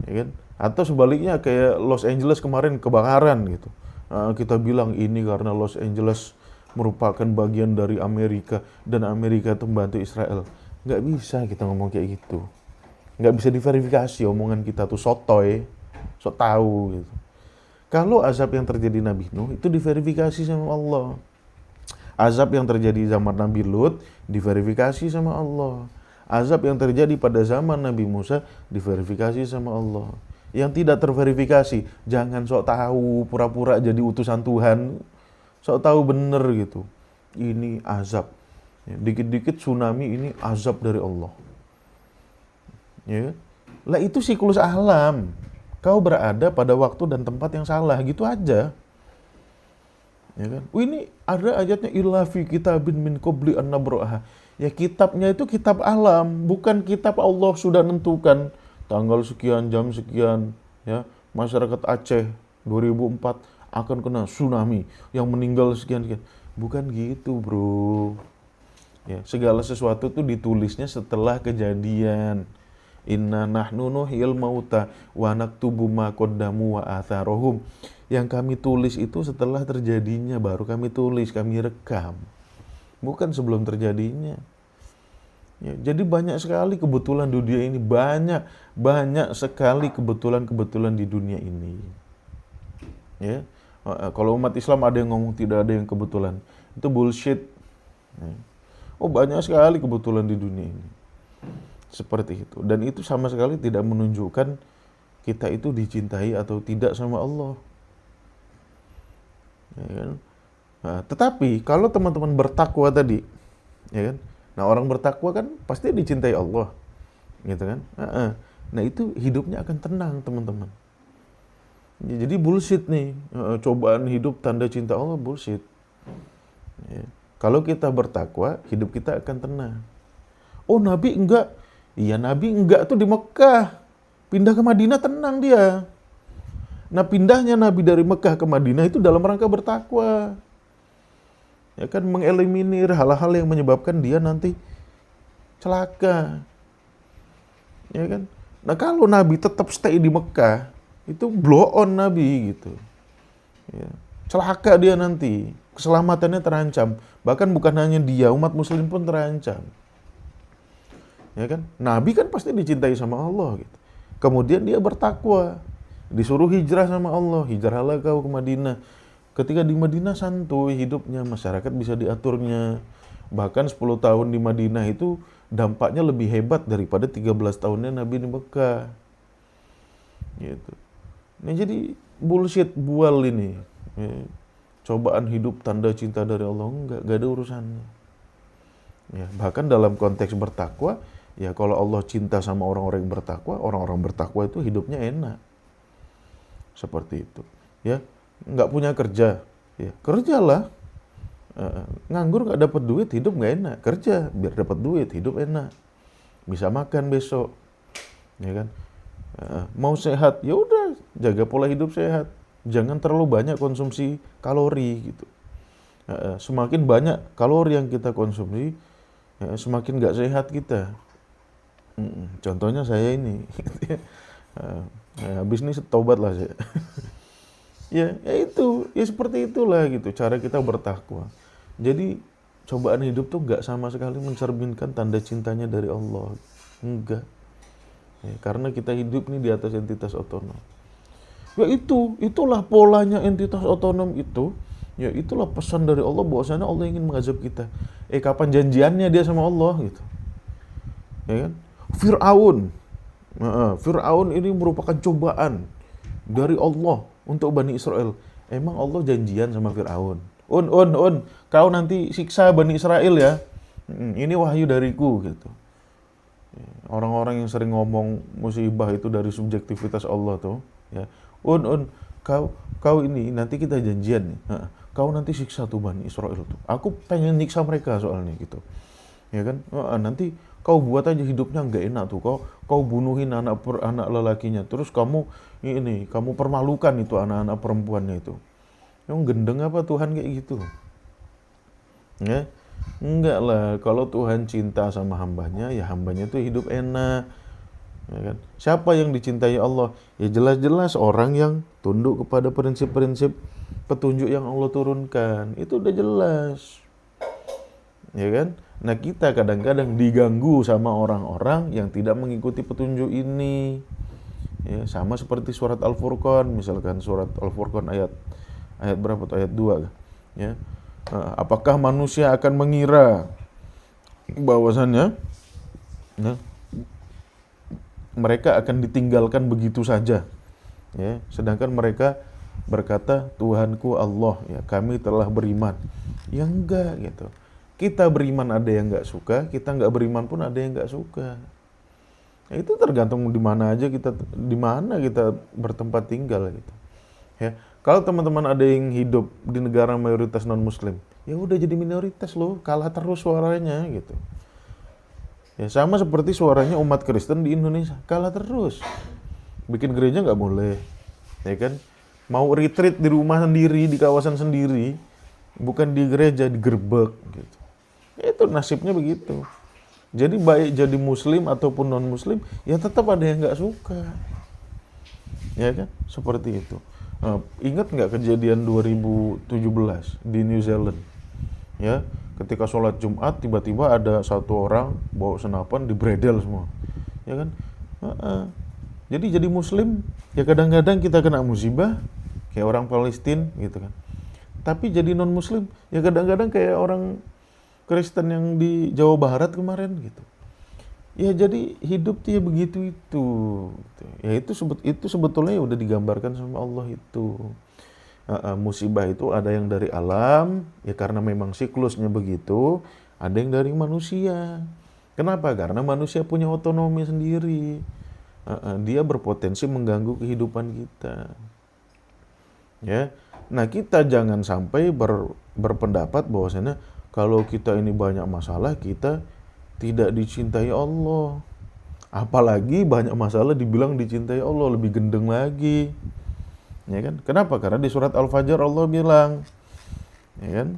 ya kan? Atau sebaliknya kayak Los Angeles kemarin kebakaran gitu. Kita bilang ini karena Los Angeles merupakan bagian dari Amerika dan Amerika itu membantu Israel. Nggak bisa kita ngomong kayak gitu. Nggak bisa diverifikasi omongan kita tuh sotoy, sok tahu gitu. Kalau azab yang terjadi Nabi Nuh itu diverifikasi sama Allah. Azab yang terjadi zaman Nabi Lut diverifikasi sama Allah. Azab yang terjadi pada zaman Nabi Musa diverifikasi sama Allah. Yang tidak terverifikasi, jangan sok tahu, pura-pura jadi utusan Tuhan. Sok tahu bener gitu. Ini azab. Dikit-dikit tsunami, ini azab dari Allah. Ya. Lah itu siklus alam. Kau berada pada waktu dan tempat yang salah, gitu aja. Ya kan? Ini ada ayatnya illa fi kitabin min qabli an nabraha. Ya kitabnya itu kitab alam, bukan kitab Allah sudah nentukan tanggal sekian, jam sekian, ya. Masyarakat Aceh 2004 akan kena tsunami yang meninggal sekian-sekian. Bukan gitu, Bro. Ya, segala sesuatu tuh ditulisnya setelah kejadian. Inna nahnu nuhyil mauta wa naktubu ma qaddamu wa atharohum. Yang kami tulis itu setelah terjadinya, baru kami tulis, kami rekam. Bukan sebelum terjadinya. Ya, jadi banyak sekali kebetulan di dunia ini. Banyak sekali kebetulan-kebetulan di dunia ini. Ya, kalau umat Islam ada yang ngomong tidak ada yang kebetulan, itu bullshit. Ya. Banyak sekali kebetulan di dunia ini. Seperti itu. Dan itu sama sekali tidak menunjukkan kita itu dicintai atau tidak sama Allah. Ya kan? Nah, tetapi kalau teman-teman bertakwa tadi, ya kan? Nah orang bertakwa kan pasti dicintai Allah, gitu kan? Nah itu hidupnya akan tenang teman-teman. Ya, jadi bullshit nih, cobaan hidup tanda cinta Allah bullshit. Ya. Kalau kita bertakwa, hidup kita akan tenang. Oh Nabi enggak. Iya Nabi enggak tuh di Mekah. Pindah ke Madinah tenang dia. Nah pindahnya Nabi dari Mekah ke Madinah itu dalam rangka bertakwa. Ya kan, mengeliminir hal-hal yang menyebabkan dia nanti celaka. Ya kan. Nah kalau Nabi tetap stay di Mekah, itu blow on Nabi gitu. Ya. Celaka dia nanti. Keselamatannya terancam. Bahkan bukan hanya dia, umat muslim pun terancam. Ya kan? Nabi kan pasti dicintai sama Allah gitu. Kemudian dia bertakwa, disuruh hijrah sama Allah, hijrahlah kau ke Madinah. Ketika di Madinah santuy hidupnya, masyarakat bisa diaturnya. Bahkan 10 tahun di Madinah itu dampaknya lebih hebat daripada 13 tahunnya Nabi di Mekah. Gitu. Nah jadi bullshit bual ini. Ya. Cobaan hidup tanda cinta dari Allah enggak ada urusannya. Ya, bahkan dalam konteks bertakwa, ya kalau Allah cinta sama orang-orang yang bertakwa, orang-orang bertakwa itu hidupnya enak. Seperti itu. Ya, nggak punya kerja, ya kerjalah. Nganggur nggak dapat duit, hidup nggak enak. Kerja biar dapat duit, hidup enak. Bisa makan besok, ya kan? Mau sehat, ya udah jaga pola hidup sehat. Jangan terlalu banyak konsumsi kalori gitu. Semakin banyak kalori yang kita konsumsi, semakin nggak sehat kita. Contohnya saya ini, habis ini tobat lah saya. ya itu, ya seperti itulah gitu cara kita bertakwa. Jadi cobaan hidup tuh nggak sama sekali mencerminkan tanda cintanya dari Allah, enggak. Ya, karena kita hidup nih di atas entitas otonom. Ya itulah polanya entitas otonom itu. Ya itulah pesan dari Allah bahwasanya Allah ingin mengazab kita. Kapan janjiannya dia sama Allah gitu. Ya kan? Fir'aun ini merupakan cobaan dari Allah untuk Bani Israel. Emang Allah janjian sama Fir'aun? Kau nanti siksa Bani Israel ya. Ini wahyu dariku gitu. Orang-orang yang sering ngomong musibah itu dari subjektivitas Allah tuh, ya. Kau ini nanti kita janjian nih. Kau nanti siksa tuh Bani Israel tuh. Aku pengen nyiksa mereka soalnya gitu. Ya kan? Nanti kau buat aja hidupnya nggak enak tuh. Kau bunuhin anak lelakinya. Terus kamu permalukan itu anak-anak perempuannya itu. Yang gendeng apa Tuhan kayak gitu? Ya, enggak lah. Kalau Tuhan cinta sama hambanya, ya hambanya tuh hidup enak. Ya kan? Siapa yang dicintai Allah? Ya jelas-jelas orang yang tunduk kepada prinsip-prinsip petunjuk yang Allah turunkan. Itu udah jelas. Ya kan? Nah, kita kadang-kadang diganggu sama orang-orang yang tidak mengikuti petunjuk ini. Ya, sama seperti surat Al-Furqan, misalkan surat Al-Furqan ayat berapa tuh? Ayat 2. Ya. Apakah manusia akan mengira bahwasannya ya, mereka akan ditinggalkan begitu saja, ya, sedangkan mereka berkata Tuhanku Allah, ya, kami telah beriman. Ya enggak gitu. Kita beriman ada yang enggak suka, kita enggak beriman pun ada yang enggak suka. Ya, itu tergantung di mana kita bertempat tinggal gitu. Ya, kalau teman-teman ada yang hidup di negara mayoritas non-muslim, ya udah jadi minoritas loh, kalah terus suaranya gitu. Ya sama seperti suaranya umat Kristen di Indonesia, kalah terus. Bikin gereja nggak boleh, ya kan? Mau retreat di rumah sendiri, di kawasan sendiri, bukan di gereja, digerebek gitu. Itu nasibnya begitu. Jadi baik jadi muslim ataupun non-muslim, ya tetap ada yang nggak suka. Ya kan? Seperti itu. Ingat nggak kejadian 2017 di New Zealand? Ya, ketika sholat Jumat tiba-tiba ada satu orang bawa senapan dibredel semua. Ya kan? Jadi muslim ya kadang-kadang kita kena musibah kayak orang Palestina gitu kan. Tapi jadi non-muslim ya kadang-kadang kayak orang Kristen yang di Jawa Barat kemarin gitu. Ya jadi hidup dia begitu itu. Ya itu sebetulnya udah digambarkan sama Allah itu. Musibah itu ada yang dari alam, ya karena memang siklusnya begitu, ada yang dari manusia. Kenapa? Karena manusia punya otonomi sendiri. Dia berpotensi mengganggu kehidupan kita. Ya. Nah, kita jangan sampai berpendapat bahwasanya kalau kita ini banyak masalah, kita tidak dicintai Allah. Apalagi banyak masalah dibilang dicintai Allah, lebih gendeng lagi. Ya kan? Kenapa? Karena di surat Al-Fajr Allah bilang, ya kan?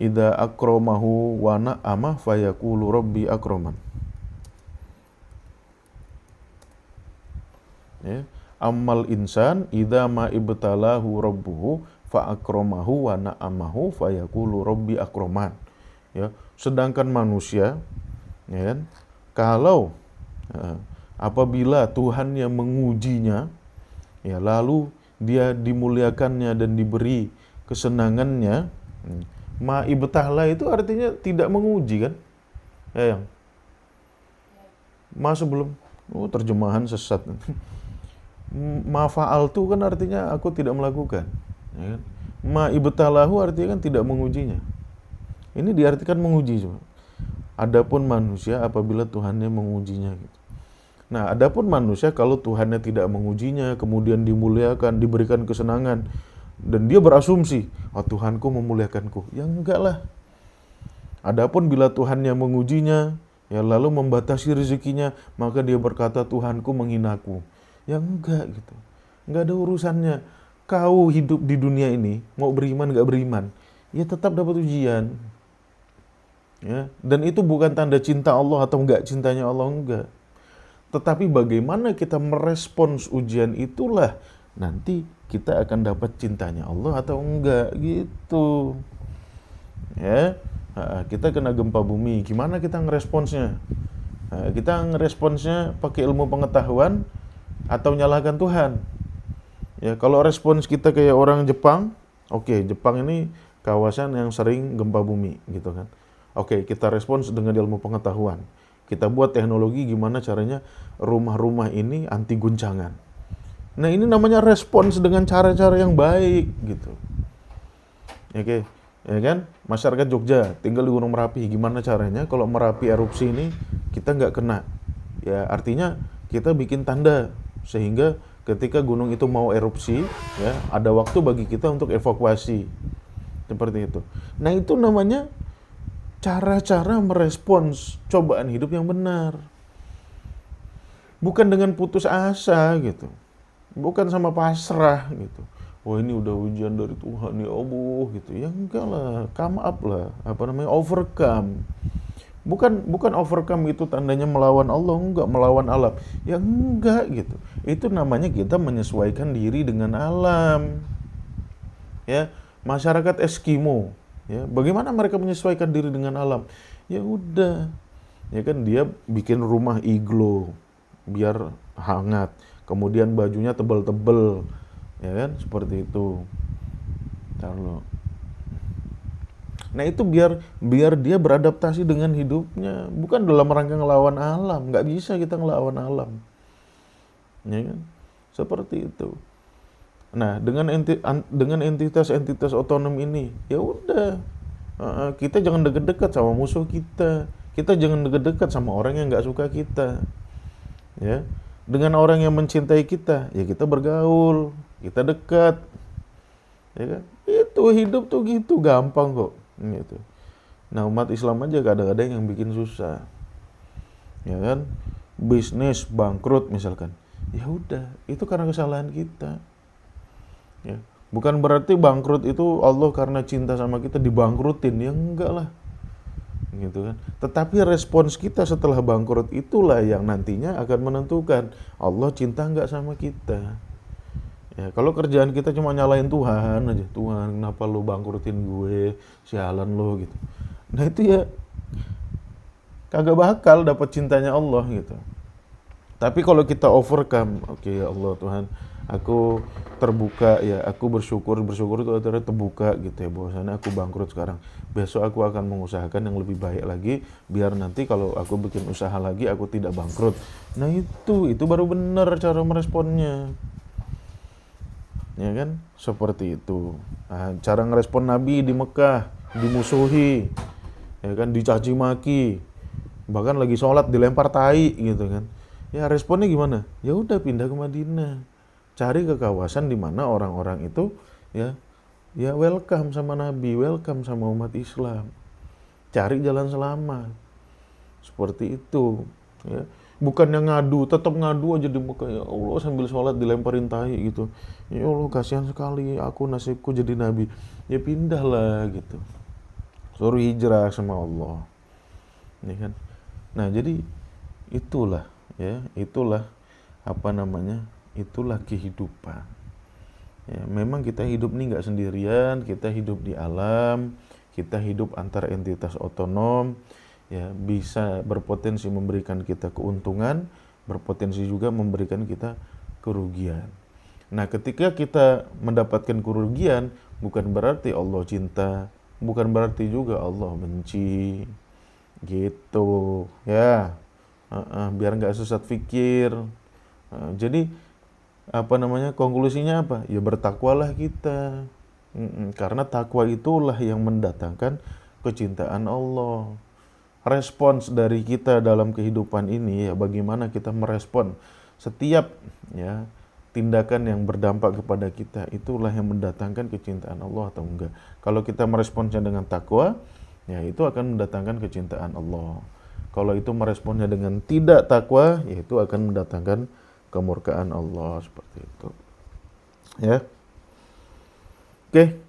Idza akramahu wa na'ama fayaqulu rabbi akraman. Ya. Ammal insan idza ma ibtalahu rabbuhu fa akramahu wa na'amahu fayaqulu rabbi akraman. Ya. Sedangkan manusia, ya kan, kalau apabila Tuhan yang mengujinya, ya lalu dia dimuliakannya dan diberi kesenangannya, ma'ibtahla itu artinya tidak menguji kan? Ya yang sebelum terjemahan sesat. Mafa'altu kan artinya aku tidak melakukan, ya kan? Ma'ibtalahu artinya kan tidak mengujinya. Ini diartikan menguji cuma. Adapun manusia apabila Tuhannya mengujinya gitu. Nah, adapun manusia kalau Tuhannya tidak mengujinya, kemudian dimuliakan, diberikan kesenangan, dan dia berasumsi, Tuhanku memuliakanku. Ya enggak lah. Adapun bila Tuhannya mengujinya, ya lalu membatasi rezekinya, maka dia berkata Tuhanku menghinaku. Ya enggak gitu. Enggak ada urusannya. Kau hidup di dunia ini, mau beriman enggak beriman, ya tetap dapat ujian. Ya, dan itu bukan tanda cinta Allah atau enggak cintanya Allah, enggak. Tetapi bagaimana kita merespons ujian itulah nanti kita akan dapat cintanya Allah atau enggak gitu. Ya, kita kena gempa bumi, gimana kita ngeresponsnya? Kita ngeresponsnya pakai ilmu pengetahuan atau nyalahkan Tuhan? Ya, kalau respons kita kayak orang Jepang, oke, Jepang ini kawasan yang sering gempa bumi gitu kan. Oke, kita respons dengan ilmu pengetahuan. Kita buat teknologi gimana caranya rumah-rumah ini anti guncangan. Nah, ini namanya respons dengan cara-cara yang baik gitu. Oke, ya kan? Masyarakat Jogja tinggal di Gunung Merapi, gimana caranya kalau Merapi erupsi ini kita nggak kena? Ya, artinya kita bikin tanda sehingga ketika gunung itu mau erupsi, ya ada waktu bagi kita untuk evakuasi seperti itu. Nah, itu namanya cara-cara merespons cobaan hidup yang benar, bukan dengan putus asa gitu, bukan sama pasrah gitu. Wah, ini udah ujian dari Tuhan ya Allah gitu. Ya enggak lah, come up lah, overcome. Bukan overcome itu tandanya melawan Allah, enggak, melawan alam. Ya enggak gitu. Itu namanya kita menyesuaikan diri dengan alam. Ya, masyarakat Eskimo, ya, bagaimana mereka menyesuaikan diri dengan alam? Ya udah. Ya kan, dia bikin rumah iglo biar hangat. Kemudian bajunya tebel-tebel. Ya kan, seperti itu. Kalau Nah, itu biar dia beradaptasi dengan hidupnya, bukan dalam rangka ngelawan alam. Nggak bisa kita ngelawan alam, ya kan? Seperti itu. Nah, dengan entitas-entitas otonom ini, ya udah, kita jangan deket-deket sama musuh kita. Kita jangan deket-deket sama orang yang nggak suka kita, ya. Dengan orang yang mencintai kita, ya kita bergaul, kita dekat, ya kan? Itu hidup tuh gitu, gampang kok. Gitu. Nah, umat Islam aja kadang-kadang yang bikin susah, ya kan? Bisnis bangkrut misalkan, ya udah, itu karena kesalahan kita, ya. Bukan berarti bangkrut itu Allah karena cinta sama kita dibangkrutin, ya enggak lah, gitu kan. Tetapi respons kita setelah bangkrut itulah yang nantinya akan menentukan Allah cinta enggak sama kita. Ya, kalau kerjaan kita cuma nyalain Tuhan aja, Tuhan kenapa lu bangkrutin gue, sialan lu gitu. Nah, itu ya kagak bakal dapat cintanya Allah gitu. Tapi kalau kita overcome, oke, ya Allah Tuhan, aku terbuka ya, aku bersyukur itu akhirnya terbuka gitu ya, bahwasanya aku bangkrut sekarang. Besok aku akan mengusahakan yang lebih baik lagi, biar nanti kalau aku bikin usaha lagi aku tidak bangkrut. Nah, itu baru benar cara meresponnya. Ya kan, seperti itu. Nah, cara ngerespon Nabi di Mekah, dimusuhi, ya kan, dicaci maki, bahkan lagi sholat dilempar tai gitu kan. Ya, responnya gimana? Ya udah, pindah ke Madinah, cari ke kawasan di mana orang-orang itu ya welcome sama Nabi, welcome sama umat Islam, cari jalan selamat, seperti itu, ya. Bukan yang ngadu, tetap ngadu aja di Mekah, ya Allah, sambil sholat dilemparin tai gitu. Ya Allah, kasihan sekali aku, nasibku jadi nabi. Ya pindahlah gitu. Suruh hijrah sama Allah. Ya kan? Nah, jadi itulah ya, itulah itulah kehidupan. Ya, memang kita hidup nih nggak sendirian, kita hidup di alam, kita hidup antar entitas otonom. Ya, bisa berpotensi memberikan kita keuntungan, berpotensi juga memberikan kita kerugian. Nah, ketika kita mendapatkan kerugian, bukan berarti Allah cinta, bukan berarti juga Allah benci, gitu, ya. Biar nggak sesat fikir. Jadi konklusinya apa? Ya bertakwalah kita, karena takwa itulah yang mendatangkan kecintaan Allah. Respons dari kita dalam kehidupan ini, ya bagaimana kita merespon setiap ya tindakan yang berdampak kepada kita, itulah yang mendatangkan kecintaan Allah atau enggak. Kalau kita meresponsnya dengan takwa, ya itu akan mendatangkan kecintaan Allah. Kalau itu meresponsnya dengan tidak takwa, ya itu akan mendatangkan kemurkaan Allah, seperti itu. Ya. Oke.